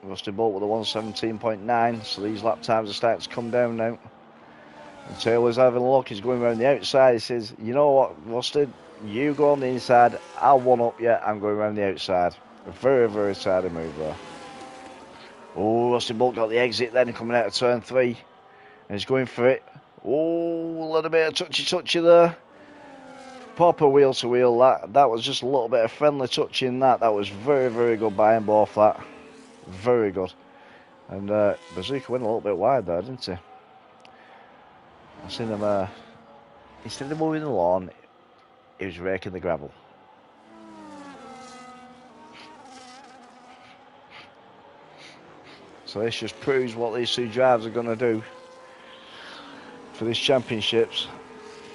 Rusty Bolt with a 1:17.9. So these lap times are starting to come down now. And Taylor's having a look. He's going around the outside. He says, you know what, Rusty? You go on the inside. I'll one up you. I'm going around the outside. A very, very tidy move there. Oh, Rusty Bolt got the exit then coming out of turn 3. And he's going for it. Oh, a little bit of touchy there. Proper wheel to wheel. That was just a little bit of friendly touch in that. That was very, very good by him both that. Very good. And Bazooka went a little bit wide there, didn't he? I seen him, instead of moving the lawn, he was raking the gravel. So this just proves what these two drivers are going to do for these championships.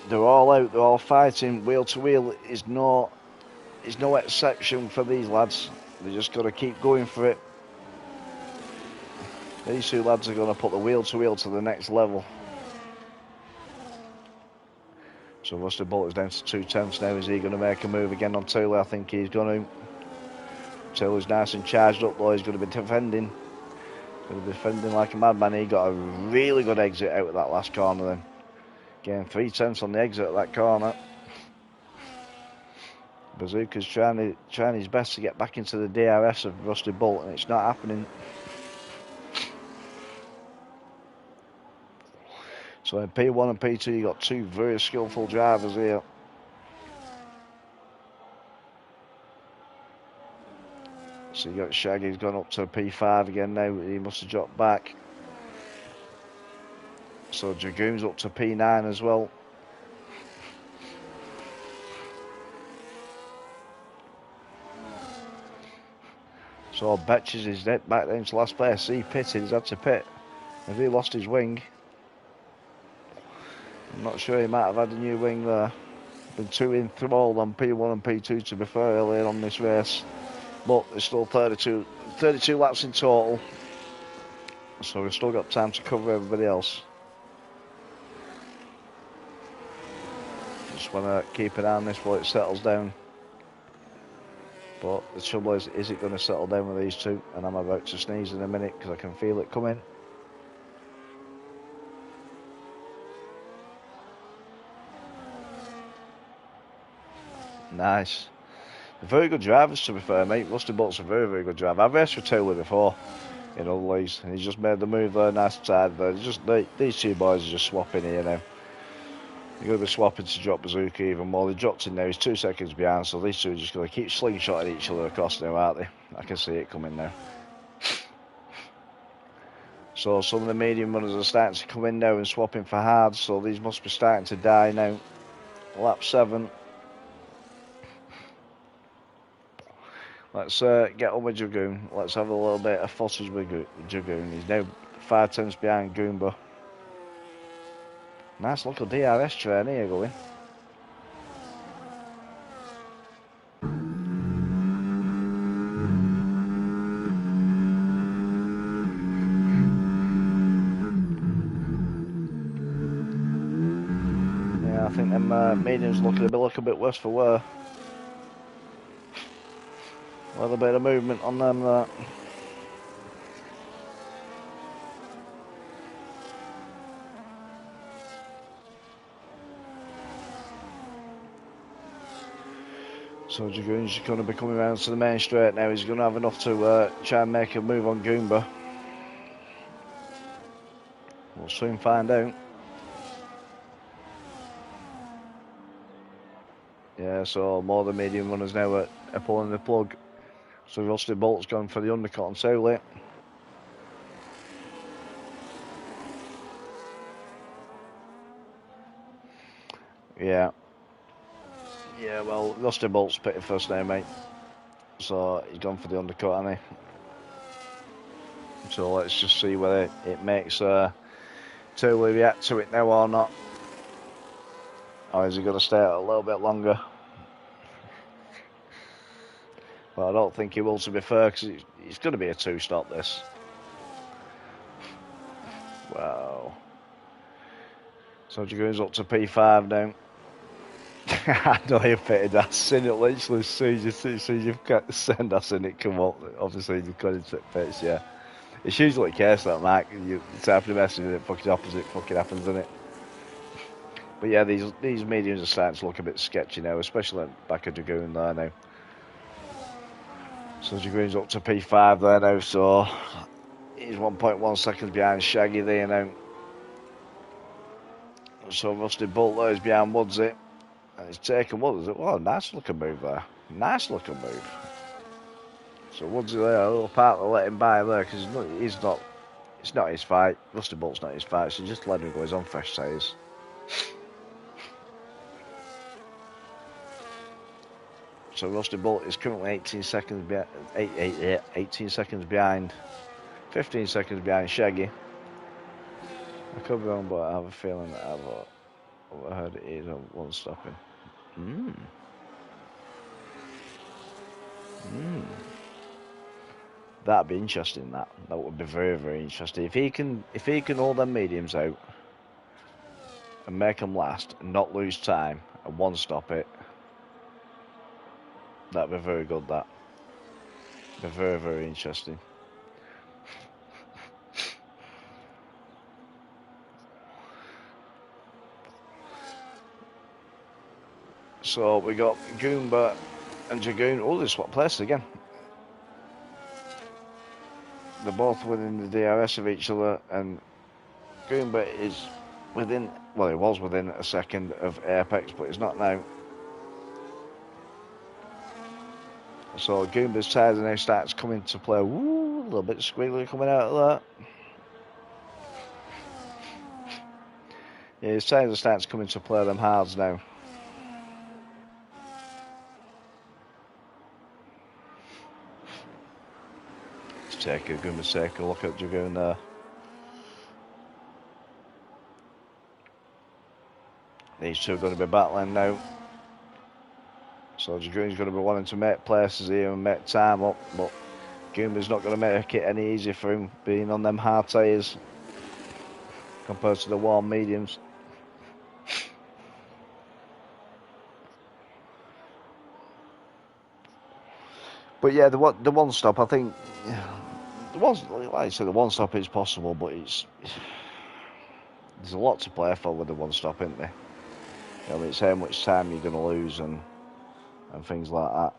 They're all out, they're all fighting. Wheel to wheel is no exception for these lads. They just got to keep going for it. These two lads are going to put the wheel to the next level. So Rusty Bolt is down to 2/10 now. Is he going to make a move again on Taylor? I think he's going to. Taylor's nice and charged up though. He's going to be defending. Going to be defending like a madman. He got a really good exit out of that last corner then. Getting 3/10 on the exit of that corner. Bazooka's trying his best to get back into the DRS of Rusty Bolt, and it's not happening. So in P1 and P2 you got two very skillful drivers here. So you got Shaggy's gone up to P5 again now. He must have dropped back. So Dragoon's up to P9 as well. So Betches is back down to last place. He pitted, he's had to pit. Has he lost his wing? I'm not sure, he might have had a new wing there. Been too enthralled on P1 and P2 to be fair earlier on this race. But there's still 32 laps in total. So we've still got time to cover everybody else. Just want to keep an eye on this while it settles down. But the trouble is it going to settle down with these two? And I'm about to sneeze in a minute because I can feel it coming. Nice. Very good drivers, to be fair, mate. Rusty Bolt's a very, very good driver. I've raced with Taylor before in other leagues, and he's just made the move there, nice side there. These two boys are just swapping here now. They're going to be swapping to drop Bazooka even more. They dropped in now, he's 2 seconds behind, so these two are just going to keep slingshotting each other across now, aren't they? I can see it coming now. So some of the medium runners are starting to come in now and swapping for hard, so these must be starting to die now. Lap 7. Let's get on with Dragoon. Let's have a little bit of footage with Dragoon. He's now 5 tenths behind Goomba. Nice little DRS train here going. Yeah, I think them mediums look a little bit worse for wear. A little bit of movement on them there. So Dragoon's going to be coming around to the main straight now. He's going to have enough to try and make a move on Goomba. We'll soon find out. Yeah, so more the medium runners now are pulling the plug. So Rusty Bolt's gone for the undercut on Sowley. Yeah. Yeah, well, Rusty Bolt's pitted first now, mate. So he's gone for the undercut, hasn't he? So let's just see whether it makes Sowley react to it now or not. Or is he going to stay out a little bit longer? But I don't think he will, to be fair, because it's going to be a 2-stop, this. Wow. So Dragoon's up to P5 now. I know you pitted. I've seen it literally as soon as you've send us in it come up. Obviously, you've got into it pitch, yeah. It's usually the case that, Mark. You type of message and it fucking opposite fucking happens, isn't it? But yeah, these mediums are starting to look a bit sketchy now, especially at the back of Dragoon there now. So Dragoon's up to P5 there now, so he's 1.1 seconds behind Shaggy there now. So Rusty Bolt there is behind Woodsy. And he's taken Woodsy. Oh, nice looking move there. Nice looking move. So Woodsy there, a little part to let him by there, because it's not his fight. Rusty Bolt's not his fight, so just let him go. He's on fresh tyres. So Rusty Bolt is currently 18 seconds behind, 15 seconds behind Shaggy. I could be wrong, but I have a feeling that I've heard it is one stopping. That'd be interesting. That would be very, very interesting. If he can hold them mediums out and make them last and not lose time and one stop it. That'd be very good, that. Be very, very interesting. So we got Goomba and Dragoon. Oh, they swap places again. They're both within the DRS of each other, and Goomba is within, well, he was within a second of Apex, but he's not now. So Goomba's tyres now starts coming to play. Woo, a little bit squiggly coming out of that. Yeah, his tyres are starting to come into play them hards now. Goomba's take a look at Dragoon there. These two are going to be battling now. So Dragoon's going to be wanting to make places here and make time up, but Goomba's not going to make it any easier for him being on them hard tyres compared to the warm mediums. But yeah, the one stop, I think, like I said, the one stop is possible, but there's a lot to play for with the one stop, isn't there? I mean, it's how much time you're going to lose and things like that.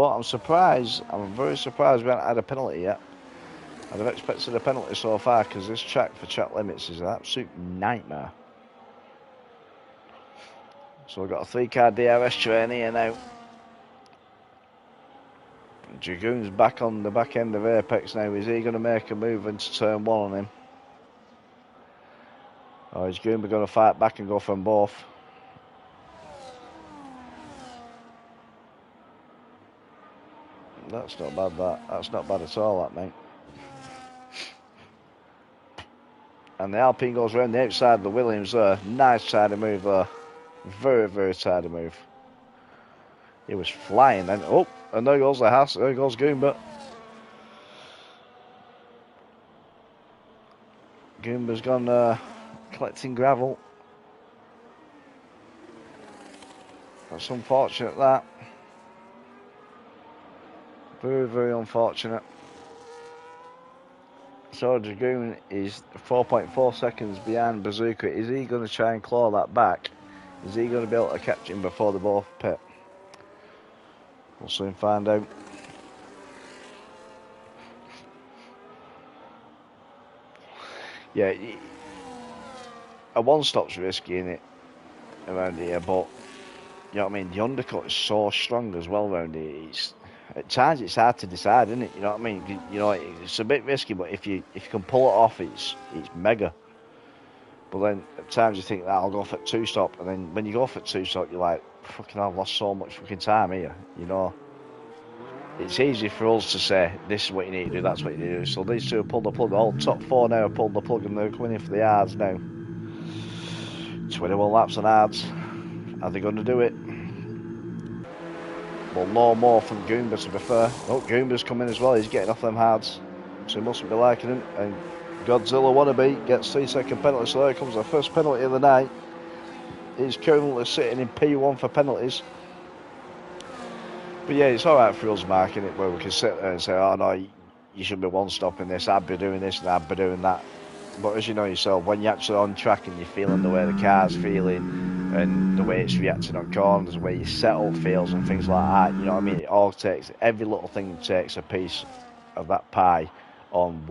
But I'm surprised, I'm very surprised we haven't had a penalty yet. I'd have expected a penalty so far because this track for track limits is an absolute nightmare. So we've got a 3-car DRS train here now. Dragoon's back on the back end of Apex now. Is he going to make a move into turn 1 on him? Or is Goomba going to fight back and go from both? That's not bad, that. That's not bad at all, that, mate. And the Alpine goes around the outside of the Williams there. Nice tidy move there. Very, very tidy move. He was flying then. Oh, and there goes the Haas. There goes Goomba. Goomba's gone collecting gravel. That's unfortunate, that. Very, very unfortunate. So Dragoon is 4.4 seconds behind Bazooka. Is he going to try and claw that back? Is he going to be able to catch him before they both pit? We'll soon find out. Yeah, a one-stop's risky, innit, around here, but you know what I mean? The undercut is so strong as well around here. At times it's hard to decide, isn't it? You know what I mean? You know, it's a bit risky, but if you can pull it off, it's mega. But then at times you think that I'll go for 2-stop, and then when you go for 2-stop, you're like, fucking hell, I've lost so much fucking time here. You know, it's easy for us to say this is what you need to do, that's what you need to do. So these two have pulled the plug. All top 4 now have pulled the plug, and they're coming in for the hards now. 21 laps on hards. Are they going to do it? Well, no more from Goomba, to be fair. Oh, Goomba's coming as well. He's getting off them hards, so he mustn't be liking him. And Godzilla wannabe gets 3-second penalty. So there comes the first penalty of the night. He's currently sitting in P1 for penalties. But yeah, it's alright for us marking it, where we can sit there and say, oh no, you should be one-stopping this, I'd be doing this and I'd be doing that. But as you know yourself, when you're actually on track and you're feeling the way the car's feeling and the way it's reacting on corners, the way your setup feels and things like that, you know what I mean? It all takes, every little thing takes a piece of that pie on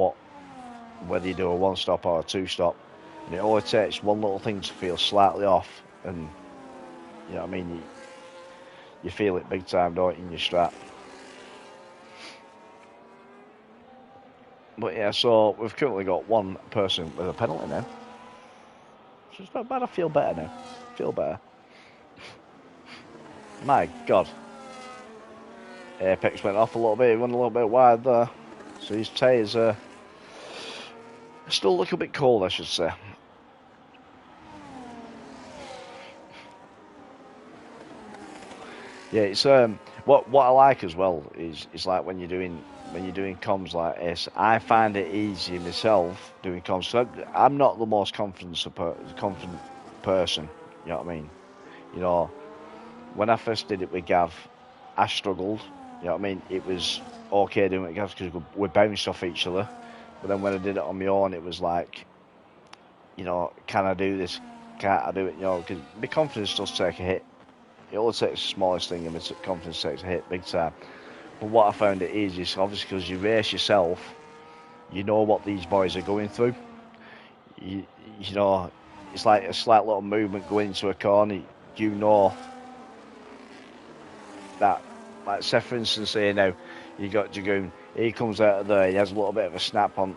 whether you do a 1-stop or a 2-stop. And it only takes one little thing to feel slightly off, and you know what I mean? You feel it big time, don't you, in your strap. But yeah, so we've currently got one person with a penalty now. So it's not bad, I feel better now. Feel better. My God. Apex went off a little bit, he went a little bit wide there. So his tyres are still look a bit cold, I should say. Yeah, it's what I like as well is like when you're doing comms like this, I find it easy myself doing comms. So I'm not the most confident person, you know what I mean? You know, when I first did it with Gav, I struggled, you know what I mean? It was okay doing it with Gav because we bounced off each other. But then when I did it on my own, it was like, you know, can I do this? Can't I do it? You know, because my confidence does take a hit. It only takes the smallest thing and my confidence takes a hit big time. But what I found it easy is obviously because you race yourself, you know what these boys are going through. You know, it's like a slight little movement going into a corner. You know that, like, say for instance here now, you got Dragoon, he comes out of there, he has a little bit of a snap on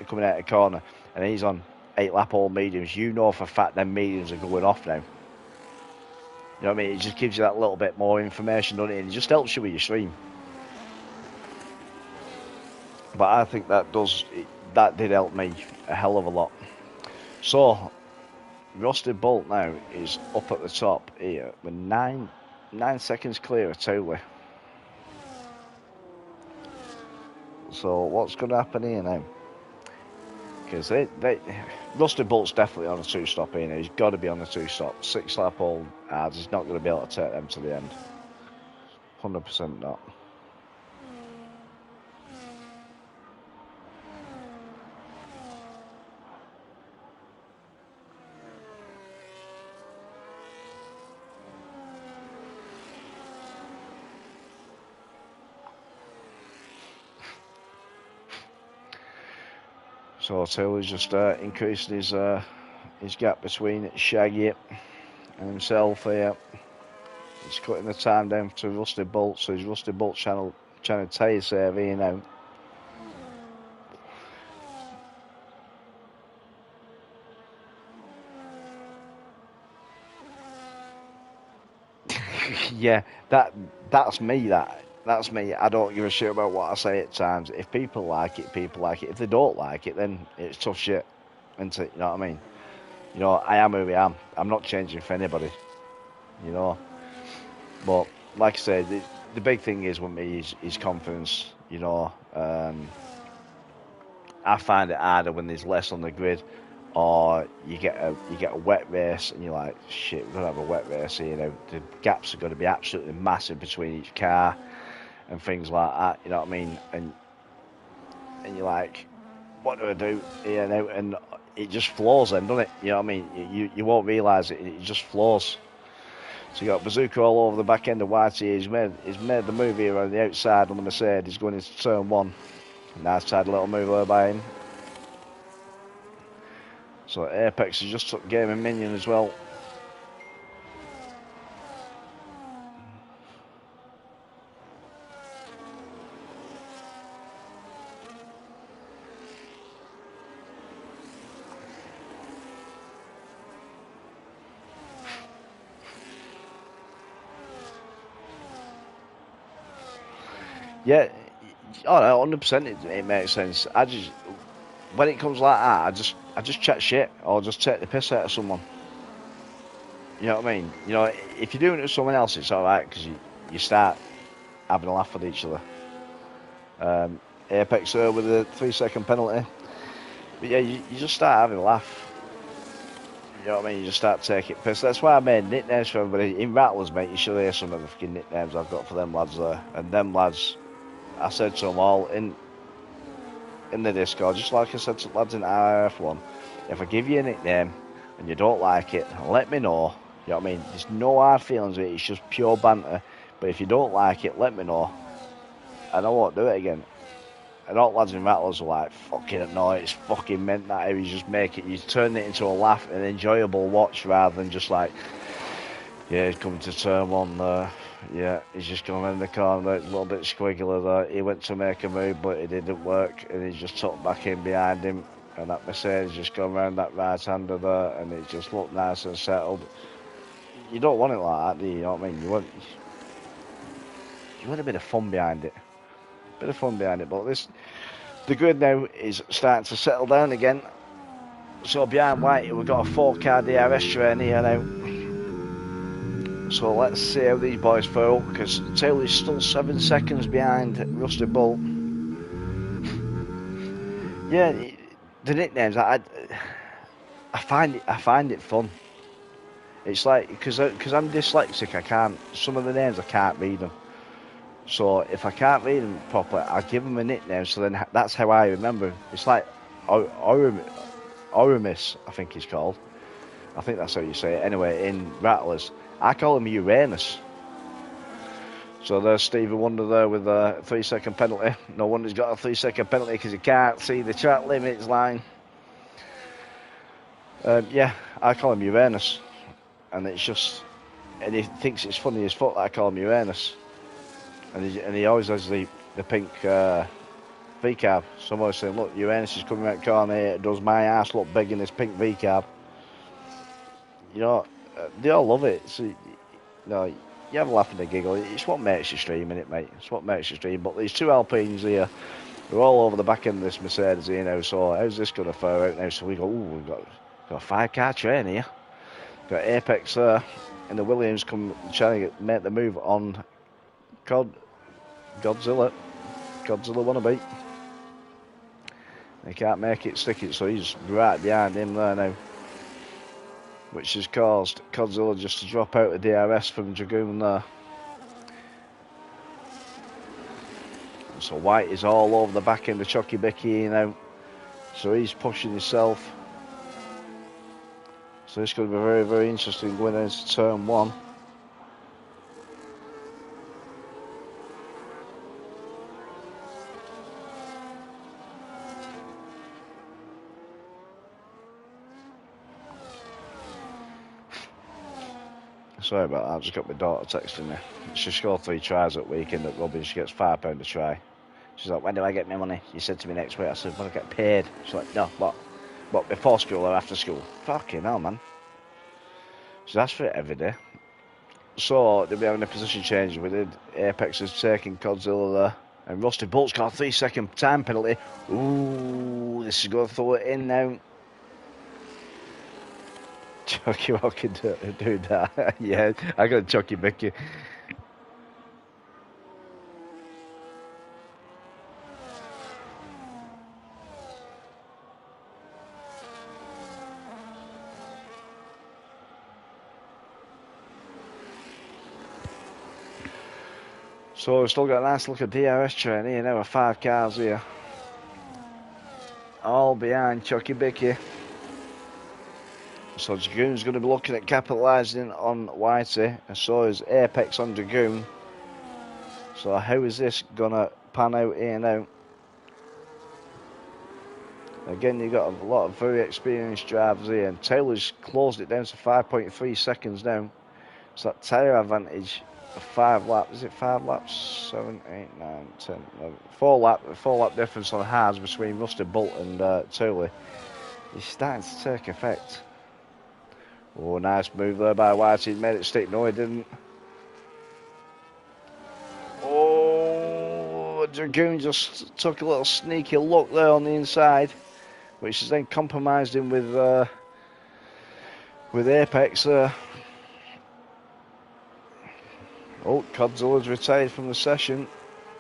coming out of the corner, and he's on 8-lap all mediums. You know for a fact them mediums are going off now. You know what I mean? It just gives you that little bit more information, doesn't it? And it just helps you with your stream. But I think that did help me a hell of a lot. So, Rusted Bolt now is up at the top here with 9 seconds clear of Tooley. So what's going to happen here now? Because Rusted Bolt's definitely on a 2-stop here now. He's got to be on a 2-stop. 6-lap all hards. He's not going to be able to take them to the end. 100% not. So Taylor's just increasing his gap between Shaggy and himself here. He's cutting the time down to Rusty Bolt, so he's Rusty Bolt trying to tie save here now. Yeah, that's me. That's me. I don't give a shit about what I say at times. If people like it, people like it. If they don't like it, then it's tough shit, isn't it? You know what I mean? You know, I am who I am. I'm not changing for anybody. You know, but like I said, the big thing is with me is confidence. You know, I find it harder when there's less on the grid, or you get a wet race and you're like, shit, we're gonna have a wet race here. You know, the gaps are going to be absolutely massive between each car and things like that. You know what I mean? And you're like, what do I do? You know, and it just flows then, doesn't it? You know what I mean? You won't realise it. It just flows. So you got Bazooka all over the back end of YT. He's made the move here on the outside on the Mercedes. He's going into turn one. Nice tight little move there by him. So Apex has just took game and minion as well. Yeah, oh no, 100% it makes sense. I just, when it comes like that, I just chat shit or just take the piss out of someone. You know what I mean? You know, if you're doing it with someone else, it's alright because you start having a laugh with each other. Apex with a 3-second penalty. But yeah, you just start having a laugh. You know what I mean? You just start taking piss. That's why I made nicknames for everybody. In Rattlers, mate, you should hear some of the fucking nicknames I've got for them lads there. And them lads, I said to them all in the Discord, just like I said to lads in RRF1, if I give you a nickname and you don't like it, let me know. You know what I mean? There's no hard feelings with it. It's just pure banter. But if you don't like it, let me know. And I won't do it again. And all lads in Rattlers were like, fucking no, it's fucking meant that. You just make it, you turn it into a laugh, an enjoyable watch rather than just like, yeah, he's coming to turn one there. Yeah, he's just going around the corner, a little bit squiggly there. He went to make a move, but it didn't work, and he just tucked back in behind him. And that Mercedes just going around that right-hander there, and it just looked nice and settled. You don't want it like that, do you? You know what I mean? You want a bit of fun behind it. Bit of fun behind it, but the grid now is starting to settle down again. So behind White, we've got a 4-car DRS train here now. So let's see how these boys feel, because Taylor's still 7 seconds behind Rusty Bull. Yeah, the nicknames, I find it fun. It's like, because I'm dyslexic, some of the names I can't read them. So if I can't read them properly, I give them a nickname, so then that's how I remember them. It's like Oramis, I think he's called. I think that's how you say it. Anyway, in Rattlers, I call him Uranus. So there's Stevie Wonder there with a 3-second penalty. No wonder he's got a 3-second penalty because he can't see the track limits line. Yeah, I call him Uranus. And it's just, and he thinks it's funny as fuck that I call him Uranus. And he always has the pink V-carb. So I'm always saying, look, Uranus is coming out the corner here. It does my ass look big in this pink V-carb. You know, they all love it. So, you know, you have a laugh and a giggle. It's what makes you stream, innit, mate? It's what makes you stream. But these two Alpines here, they're all over the back end of this Mercedes here now. So how's this going to fare out now? So we go, ooh, we've got a 5-car train here. Got Apex there. And the Williams come trying to make the move on Godzilla wannabe. He can't make it stick it, so he's right behind him there now, which has caused Godzilla just to drop out of DRS from Dragoon there. So White is all over the back end of Chucky Bicky now, so he's pushing himself. So this could be very, very interesting going into turn one. Sorry about that, I've just got my daughter texting me. She scored 3 tries that weekend at rugby. She gets £5 a try. She's like, when do I get my money? You said to me next week. I said, when I get paid. She's like, no, what, before school or after school? Fucking hell, man. She's asked for it every day. So, they'll be having a position change. We did. Apex is taking Godzilla there. And Rusty Bolt's got a 3-second time penalty. Ooh, this is going to throw it in now. Chucky Walker do that. Yeah, I got Chucky Mickey. So we've still got a nice look at DRS train here now with 5 cars here. All behind Chucky Bicky. So Dragoon's going to be looking at capitalising on Whitey, and so is Apex on Dragoon. So how is this going to pan out here now? Again, you've got a lot of very experienced drivers here, and Taylor's closed it down to 5.3 seconds now. So that tyre advantage of 5 laps, is it 5 laps? 7, 8, 9, 10, 11, 4 lap difference on hards between Rusty Bolt and Taylor is starting to take effect. Oh, nice move there by White. He made it stick. No, he didn't. Oh, Dragoon just took a little sneaky look there on the inside, which has then compromised him with Apex there. Oh, Godzilla's retired from the session.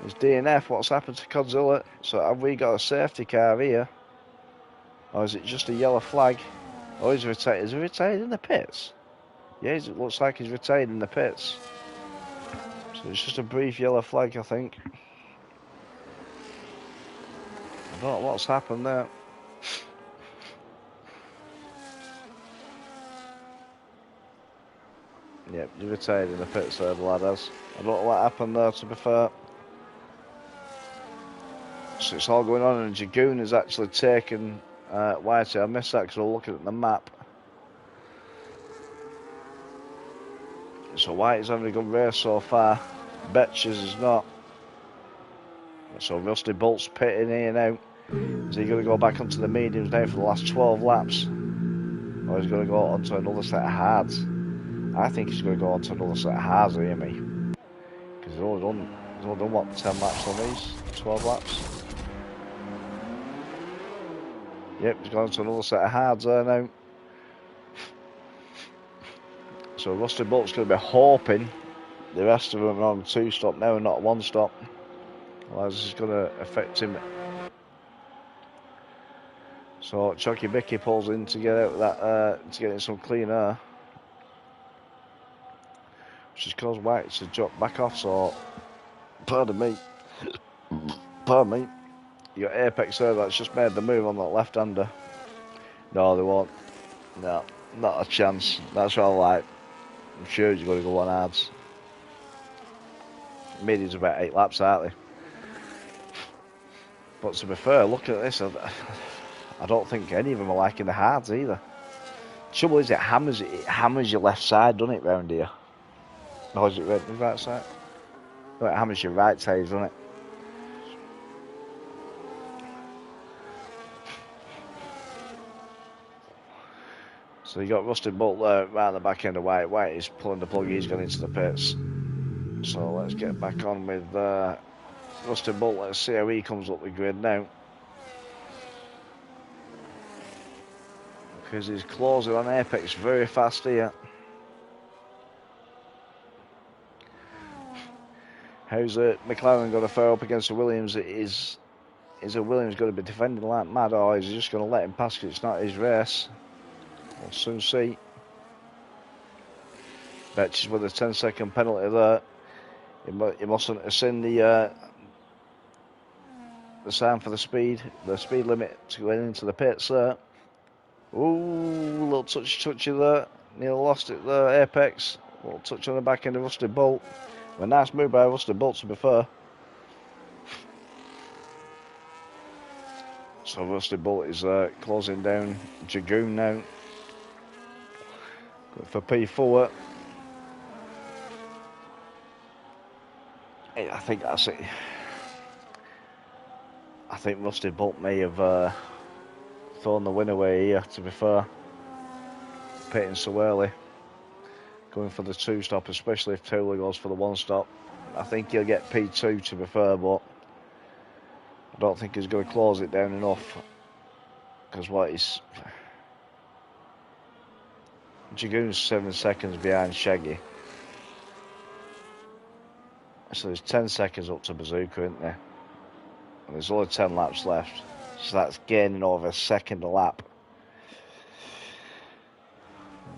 It's DNF. What's happened to Godzilla? So have we got a safety car here? Or is it just a yellow flag? Oh, he's retired. Is he retired in the pits? Yeah, it looks like he's retired in the pits. So it's just a brief yellow flag, I think. I don't know what's happened there. Yep, he retired in the pits there, the lad has. I don't know what happened there, to be fair. So it's all going on, and Dragoon has actually taken Whitey. I missed that because I was looking at the map. So Whitey's having a good race so far. Betches is not. So Rusty Bolt's pitting here now. Is he going to go back onto the mediums now for the last 12 laps? Or he's going to go onto another set of hards? I think he's going to go onto another set of hards here, me. Because he's only done what, 10 laps on these? 12 laps? Yep, he's gone to another set of hards there now. So Rusty Bolt's going to be hoping the rest of them are on 2 stop now and not 1 stop. Otherwise this is going to affect him. So Chucky Bicky pulls in to get out that to get in some clean air. Which has caused White to drop back off, so pardon me. Pardon me. You got Apex there that's just made the move on that left-hander. No, they won't. No, not a chance. That's what I like. I'm sure he's going to go on hards. Medium's about 8 laps, aren't they? But to be fair, looking at this, I don't think any of them are liking the hards either. Trouble is, it hammers your left side, doesn't it, round here? Or is it the right side? No, it hammers your right side, doesn't it? So you got Rusty Bolt there right at the back end of White. White is pulling the plug, he's gone into the pits. So let's get back on with Rusty Bolt. Let's see how he comes up the grid now. Because he's closing on Apex very fast here. How's McLaren going to fare up against the Williams? Is a Williams going to be defending like mad, or is he just going to let him pass because it's not his race? We'll soon see. Betches with a 10-second penalty there. He mustn't have seen the sign for the speed limit to go into the pits there. Ooh, little touchy there. Nearly lost it there, Apex. Little touch on the back end of Rusty Bolt. A nice move by Rusty Bolt, to be fair. So Rusty Bolt is closing down Dragoon now. Good for P4. I think that's it. I think Rusty Bolt may have thrown the win away here, to be fair. Pitting so early. Going for the 2-stop, especially if Taylor goes for the 1-stop. I think he'll get P2, to be fair, but I don't think he's going to close it down enough. Because what is... Dragoon's 7 seconds behind Shaggy. So there's 10 seconds up to Bazooka, isn't there? And there's only 10 laps left. So that's gaining over a second a lap.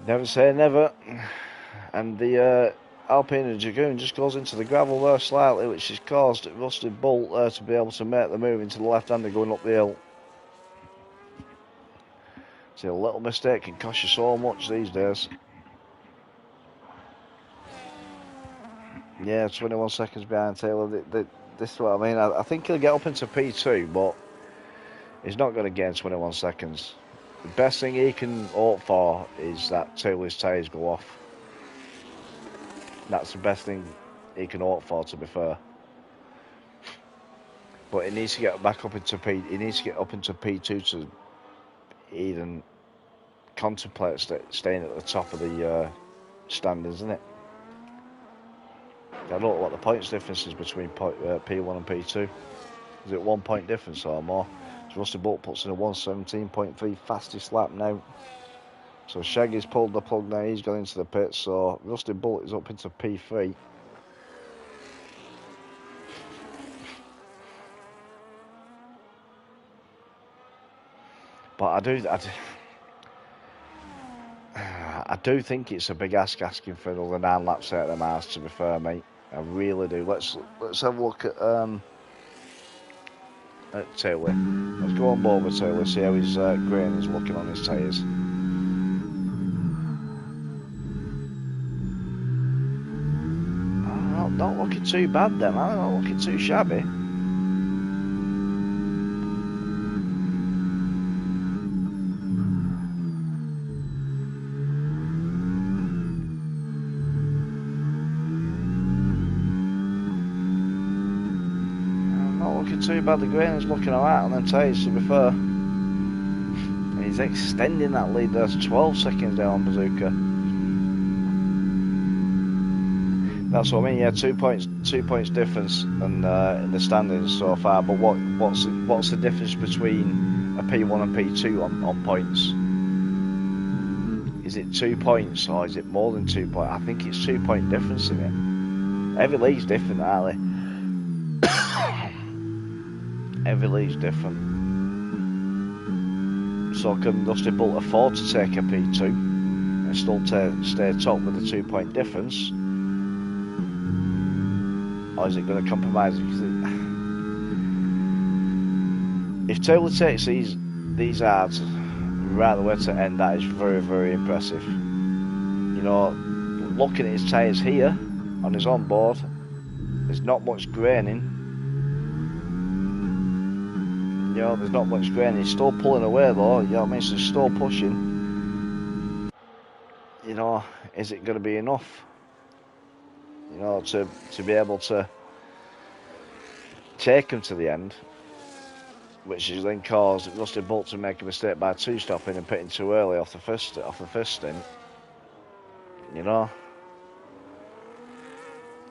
Never say never. And the Alpine and Dragoon just goes into the gravel there slightly, which has caused Rusty Bolt there to be able to make the move into the left-hander going up the hill. So a little mistake can cost you so much these days. Yeah, 21 seconds behind Taylor. This is what I mean. I think he'll get up into P2, but he's not going to gain 21 seconds. The best thing he can hope for is that Taylor's tyres go off. That's the best thing he can hope for, to be fair. But he needs to get back up into He needs to get up into P2 to even contemplate staying at the top of the standings, isn't it? I don't know what the points difference is between P1 and P2. Is it 1 point difference or more? So Rusty Bolt puts in a 1:17.3 fastest lap now. So Shaggy's pulled the plug now, he's gone into the pit, so Rusty Bolt is up into P3. But I do think it's a big ask asking for another 9 laps out of the Mars, to be fair, mate. I really do. Let's have a look at Taylor. Let's go on board with Taylor, see how his grain is looking on his tyres. Not looking too bad then, man. Not looking too shabby. Too bad. The grain is looking alright on them tyres, to be fair. And he's extending that lead. There's 12 seconds down on Bazooka. That's what I mean. Yeah, 2 points difference in the standings so far. But what's the difference between a P1 and P2 on points? Is it 2 points or is it more than 2 points? I think it's 2 point difference in it. Every league's different, aren't they? Every league's different. So can Rusty Bolt afford to take a P2 and still stay top with a 2 point difference? Or is it going to compromise? If Taylor takes these odds right the way to end, that is very, very impressive. You know, looking at his tyres here on his onboard, there's not much graining. You know, there's not much grain. He's still pulling away though. You know what I mean? So he's still pushing. You know, is it going to be enough? You know, to be able to take him to the end, which has then caused Rusty Bolt to make a mistake by 2-stopping and pitting too early off the first stint. You know.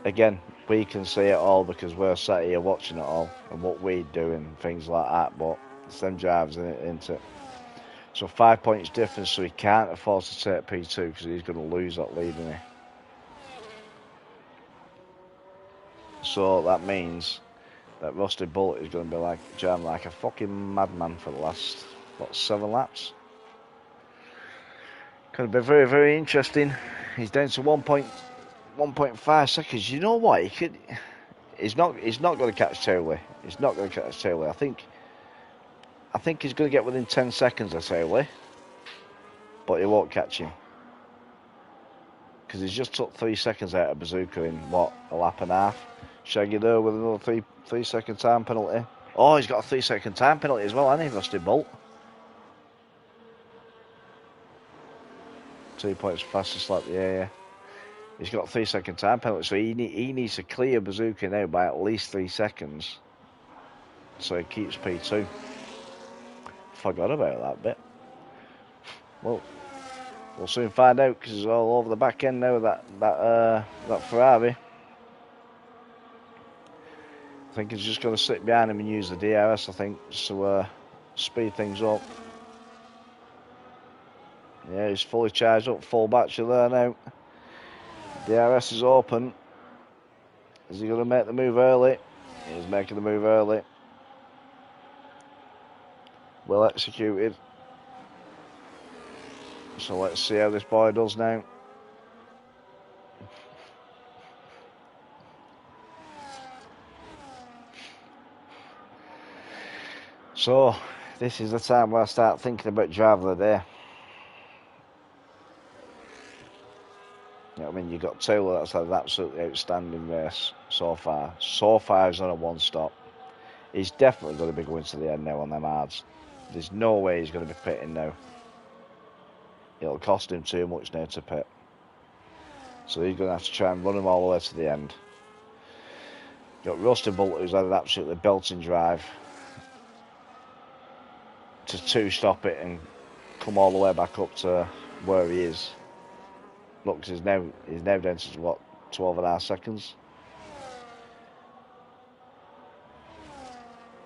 Again, we can see it all because we're sat here watching it all and what we do and things like that, but it's them drivers in it, isn't it? So 5 points difference, so he can't afford to take P2 because he's going to lose that lead, isn't he? So that means that Rusty Bolt is going to be driving like a fucking madman for the last, 7 laps? Going to be very, very interesting. He's down to 1.5 seconds. You know what? He's not going to catch Taylor. He's not going to catch Taylor. I think he's going to get within 10 seconds of Taylor, but he won't catch him because he's just took 3 seconds out of Bazooka in a lap and a half. Shaggy there with another 3 second time penalty. Oh, he's got a 3 second time penalty as well, hasn't he, Rusty Bolt? 2 points fastest lap. Yeah. He's got a 3-second time penalty, so he needs to clear Bazooka now by at least 3 seconds. So he keeps P2. Forgot about that bit. Well, we'll soon find out because it's all over the back end now. That Ferrari. I think he's just going to sit behind him and use the DRS. I think just to speed things up. Yeah, he's fully charged up, full battery there now. DRS is open. Is he going to make the move early? He's making the move early. Well executed. So let's see how this boy does now. So this is the time where I start thinking about driver of the day. You know what I mean? You've got Taylor that's had an absolutely outstanding race so far. So far he's on a one stop. He's definitely going to be going to the end now on them hards. There's no way he's going to be pitting now. It'll cost him too much now to pit. So he's going to have to try and run him all the way to the end. You've got Rusty Bolt who's had an absolutely belting drive to two-stop it and come all the way back up to where he is. Look, he's now down to what, 12.5 seconds.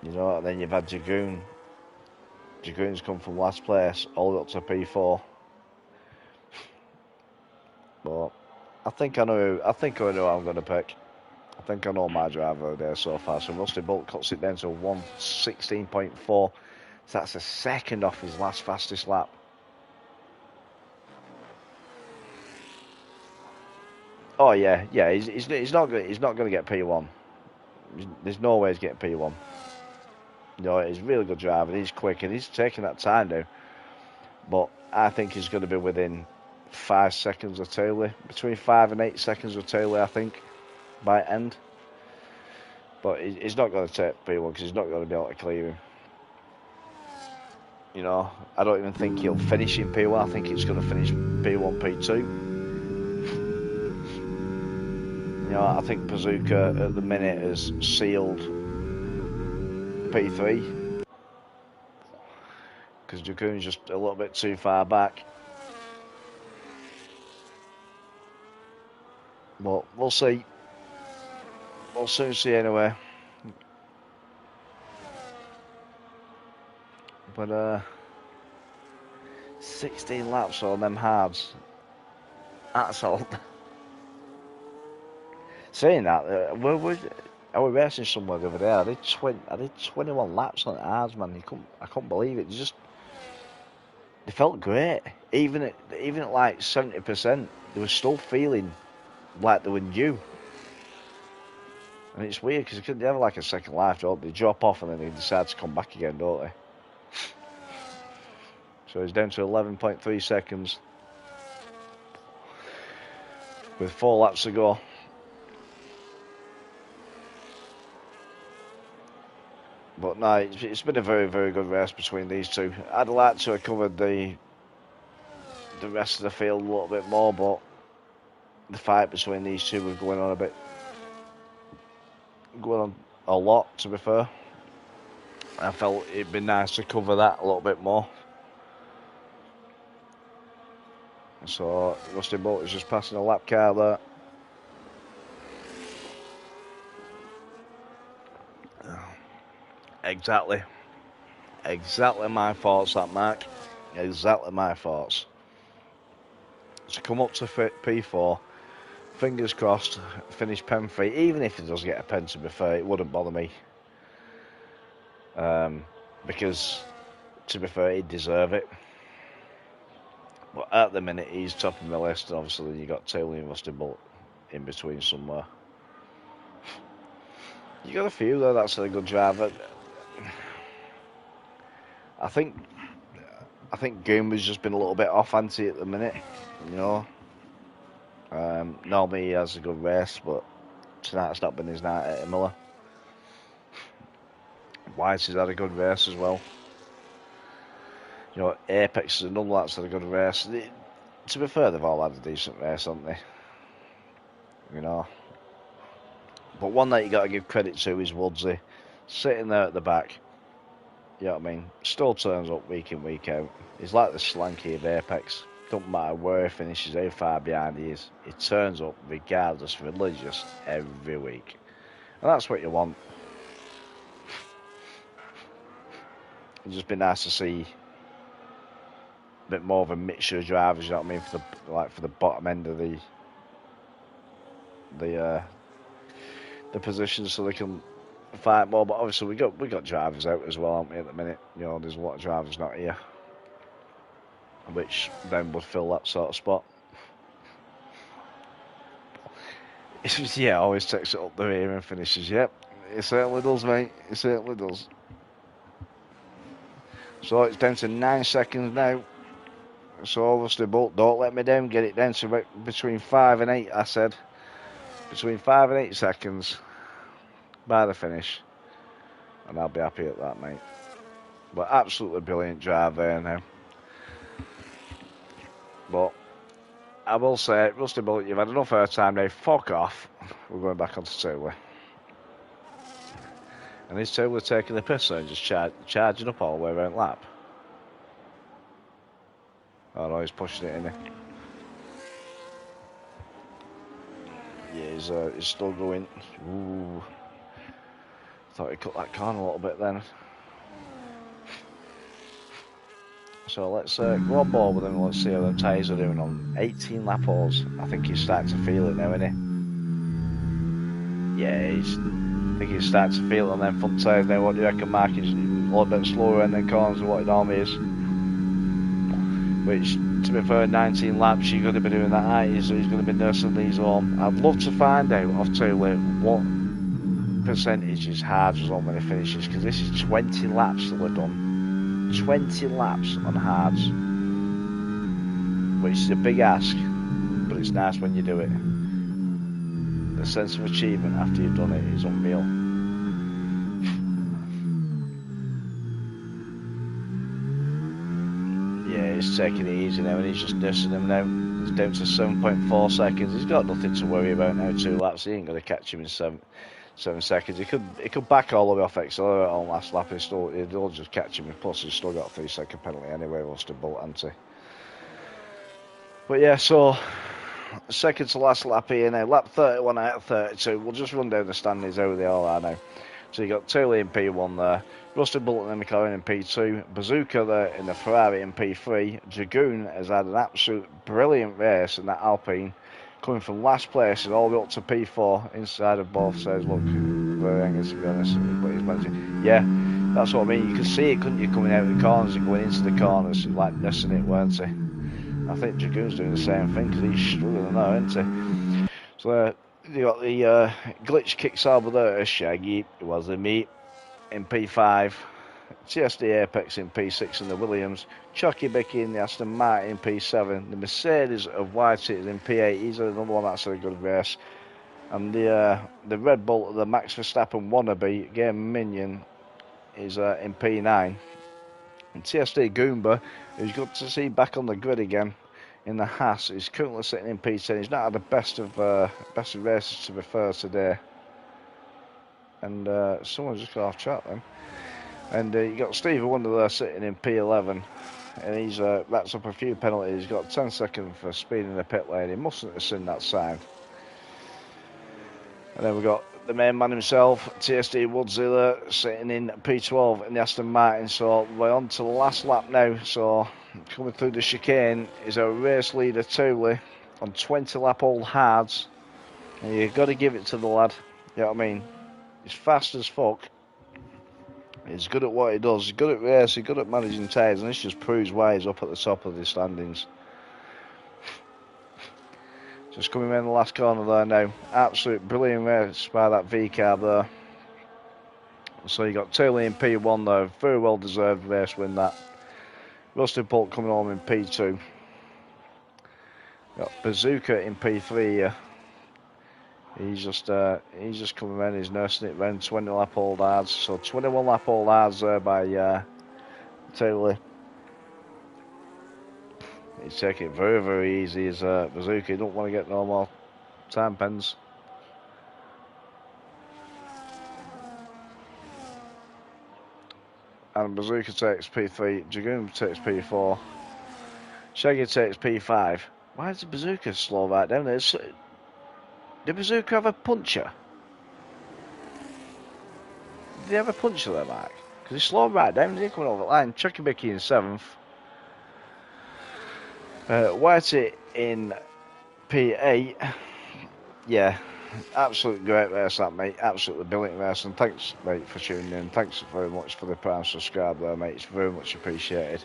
You know, and then you've had Dragoon. Dragoon's come from last place all the way up to P4. But I think I know who I'm going to pick. I think I know my driver there so far. So Rusty Bolt cuts it down to 1:16.4. So that's a second off his last fastest lap. Oh yeah. He's not going to get P1. There's no way he's getting P1. No, he's a really good driver. He's quick and he's taking that time now. But I think he's going to be within 5 seconds of Taylor, between 5 and 8 seconds of Taylor, I think, by end. But he's not going to take P1 because he's not going to be able to clear him. You know, I don't even think he'll finish in P1. I think he's going to finish P1, P2. You know, I think Bazooka at the minute has sealed P3 because Dragoon's just a little bit too far back. But we'll see. We'll soon see anyway. But 16 laps on them hards. That's all. Saying that, I was racing somewhere the other day. I did 21 laps on the hards, man. I couldn't believe it. They felt great. Even at like 70%, they were still feeling like they were new. And it's weird because they have like a second life, don't they? They drop off and then they decide to come back again, don't they? So he's down to 11.3 seconds with 4 laps to go. But no, it's been a very, very good race between these two. I'd like to have covered the rest of the field a little bit more, but the fight between these two was going on a lot, to be fair. I felt it'd be nice to cover that a little bit more. So Rusty Bolt is just passing a lap car there. Exactly my thoughts, that Mark. Exactly my thoughts. To come up to P4, fingers crossed, finish pen free. Even if he does get a pen, to be fair, it wouldn't bother me. Because, to be fair, he'd deserve it. But at the minute, he's top of the list. And obviously, you got Taylor and Rusty Bolt in between somewhere. You got a few though. That's a good driver. I think Goomba's just been a little bit off ante at the minute. You know. Normally he has a good race, but tonight's not been his night at Imola. White has had a good race as well. You know, Apex and all that's had a good race. To be fair, they've all had a decent race, haven't they? you know. But one that you got to give credit to is Woodsy, sitting there at the back. You know what I mean? Still turns up week in, week out. He's like the Slanky of Apex. Don't matter where he finishes, how far behind he is. He turns up regardless, religious, every week. And that's what you want. It'd just be nice to see a bit more of a mixture of drivers, you know what I mean, for the bottom end of the positions, so they can fight more. But obviously we got drivers out as well, haven't we, at the minute? You know, there's a lot of drivers not here, which then would fill that sort of spot. It's just, yeah, always takes it up the rear and finishes. Yep, it certainly does, mate. It certainly does. So it's down to 9 seconds now. So obviously, Bolt, don't let me down. Get it down to between 5 and 8. I said between 5 and 8 seconds by the finish, and I'll be happy at that, mate. But absolutely brilliant drive there now. But I will say, Rusty Bullet, you've had enough airtime now. Fuck off. We're going back onto Taylor. And is Taylor taking the piss and just charging up all the way around lap? Oh no, he's pushing it in there. Yeah, he's still going. Ooh. Thought he cut that corner a little bit then. So let's go on board with him. Let's see how the tyres are doing on 18 lap holes. I think he's starting to feel it now, isn't he? Yeah, I think he's starting to feel it on them front tyres now. What do you reckon, Mark? He's a little bit slower in the corners than what it normally is. Which, to be fair, 19 laps, you're going to be doing that, aren't you? So he's going to be nursing these on. I'd love to find out off Taylor what percentage his hards was on when he finishes, because this is 20 laps that we've done. 20 laps on hards, which is a big ask, but it's nice when you do it. The sense of achievement after you've done it is unreal. Yeah, he's taking it easy now, and he's just nursing them now. He's down to 7.4 seconds. He's got nothing to worry about now. 2 laps, he ain't going to catch him in 7 seconds. He could back all the way off accelerator on last lap. He'll just catch him. Plus, he's still got a 3-second penalty anyway. Wants to bolt, hasn't he? But yeah, so second to last lap here now. Lap 31 out of 32. We'll just run down the standings how they all are now. So you got Taylor in P1 there, Rusty Bullet in the McLaren in P2, Bazooka there in the Ferrari in P3. Dragoon has had an absolute brilliant race in that Alpine, coming from last place and all the way up to P4 inside of both sides. Look, very angry to be honest. But he's managing. Yeah, that's what I mean. You could see it, couldn't you, coming out of the corners and going into the corners, like missing it, weren't he? I think Dragoon's doing the same thing because he's struggling now, isn't he? So you got the glitch kicks over there, Shaggy. It was the meat in P5. TSD Apex in P6 and the Williams. Chucky Bicky in the Aston Martin in P7. The Mercedes of White is in P8. He's another one that's a good race. And the Red Bull, the Max Verstappen wannabe, Game Minion, is in P9. And TSD Goomba, who's good to see back on the grid again in the Haas, is currently sitting in P10. He's not had the best of races to be fair today. And someone just got off track then. And you got Stevie Wonder there sitting in P11, and he's racks up a few penalties. He's got 10 seconds for speeding in the pit lane. He mustn't have seen that sign. And then we got the main man himself, TSD Woodsy there, sitting in P12 in the Aston Martin. So we're on to the last lap now. So coming through the chicane is our race leader Tooley on 20 lap old hards. And you've got to give it to the lad. You know what I mean? He's fast as fuck. He's good at what he does. He's good at racing, good at managing tyres, and this just proves why he's up at the top of the standings. Just coming around the last corner there now. Absolute brilliant race by that V-car there. So you got Taylor in P1 there. Very well deserved race win that. Rusty Bolt coming home in P2. Got Bazooka in P3 here. He's just coming around, he's nursing it around 20 lap old hards. So 21 lap old hards there by Taylor. He's taking it very, very easy as Bazooka. He don't want to get no more time pens. and Bazooka takes P3, Dragoon takes P4, Shaggy takes P5. Why is the Bazooka slow right down there? Did Bazooka have a puncher? Did he have a puncher there, Mark? Because he slowed right down, did he, coming over the line? Chucky Mickey in 7th. Whitey in P8. Yeah, absolutely great race that, mate. Absolutely brilliant race. And thanks, mate, for tuning in. Thanks very much for the prime subscribe there, mate. It's very much appreciated.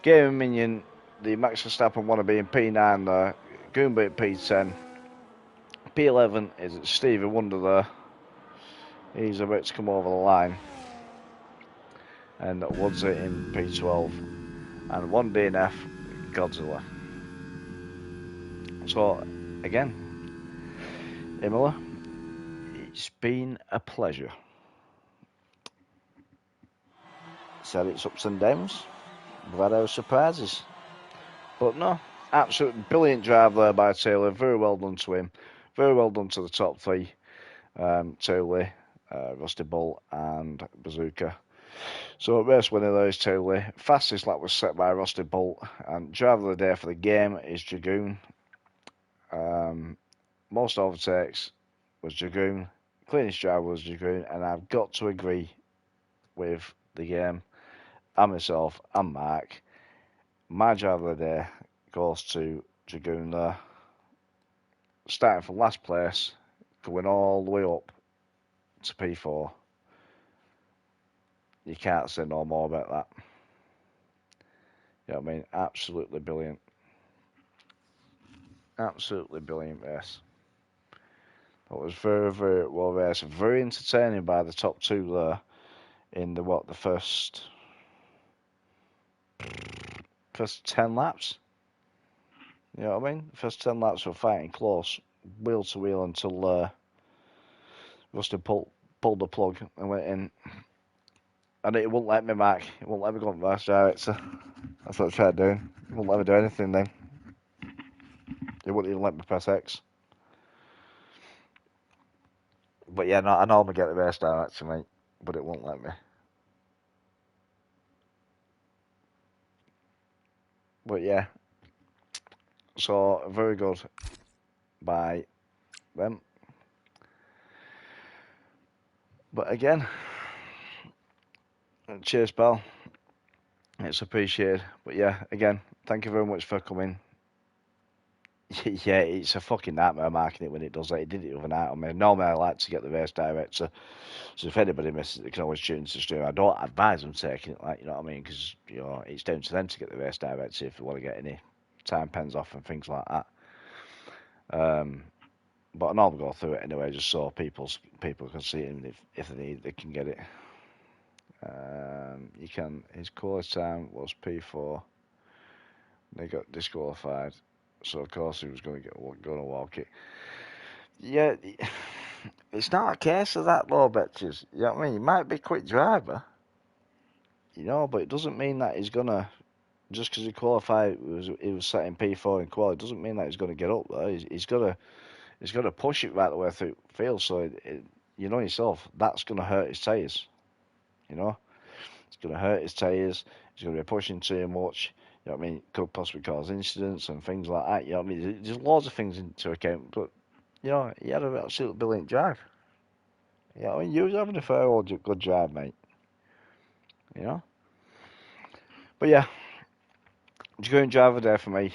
Game Minion, the Max Verstappen wannabe in P9 there. Goomba at P10. P11 is Stevie Wonder there. He's about to come over the line. And Woodsy in P12. And 1 DNF, Godzilla. So, again, Imola, it's been a pleasure. Said it's ups and downs. We've had our surprises. But no, absolutely brilliant drive there by Taylor. Very well done to him. Very well done to the top 3. Taylor, Rusty Bull and Bazooka. So race winner there is Taylor. Fastest lap was set by Rusty Bull. And driver of the day for the game is Dragoon. Most overtakes was Dragoon. Cleanest driver was Dragoon. And I've got to agree with the game and myself and Mark. My driver of the day goes to Dragoon there. Starting from last place, going all the way up to P4. You can't say no more about that. You know what I mean? Absolutely brilliant. Absolutely brilliant race. It was very, very well raced. Very entertaining by the top 2 there in the first 10 laps. You know what I mean? The first 10 laps were fighting close, wheel to wheel until Rusty pulled the plug and went in. And it wouldn't let me, Mark. It wouldn't let me go on reverse director. That's what I tried doing. It wouldn't let me do anything then. It wouldn't even let me press X. But yeah, no, I know I'm going to get the reverse director, mate. But it won't let me. But yeah. So, very good by them. But again, cheers, pal. It's appreciated. But yeah, again, thank you very much for coming. Yeah, it's a fucking nightmare marking it when it does that. It did it overnight on me. Normally, I like to get the race director. So if anybody misses it, they can always tune into the stream. I don't advise them taking it, like, you know what I mean? Because, you know, it's down to them to get the race director if they want to get any time pens off and things like that. But I normally go through it anyway, just so people can see it, and if they need, they can get it. You can. His quality time was P4. They got disqualified, so of course he was going to walk it. Yeah, it's not a case of that, though, Betches. You know what I mean? He might be a quick driver, you know, but it doesn't mean that he's gonna, just because he qualified, he was set in P4 in qual. It doesn't mean that he's going to get up there. He's got to push it right the way through the field. So you know yourself, that's going to hurt his tyres. You know, it's going to hurt his tyres. He's going to be pushing too much. You know what I mean? It could possibly cause incidents and things like that. You know what I mean? There's loads of things into account, but you know, he had an absolutely brilliant drive. You know what I mean? You was having a fair old good drive, mate. You know? But yeah, Dragoon driver there for me.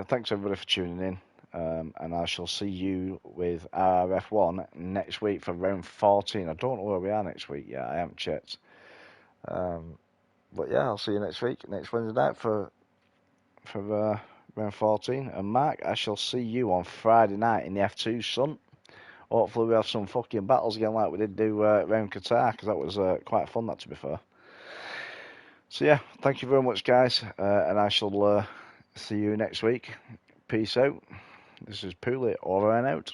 Thanks everybody for tuning in. And I shall see you with RRF1 next week for round 14. I don't know where we are next week yet. I haven't checked. But yeah, I'll see you next week, next Wednesday night for round 14. And Mark, I shall see you on Friday night in the F2, son. Hopefully we have some fucking battles again like we did do around Qatar, because that was quite fun, that, to be fair. So yeah, thank you very much, guys, and I shall see you next week. Peace out. This is Pooley, over and out.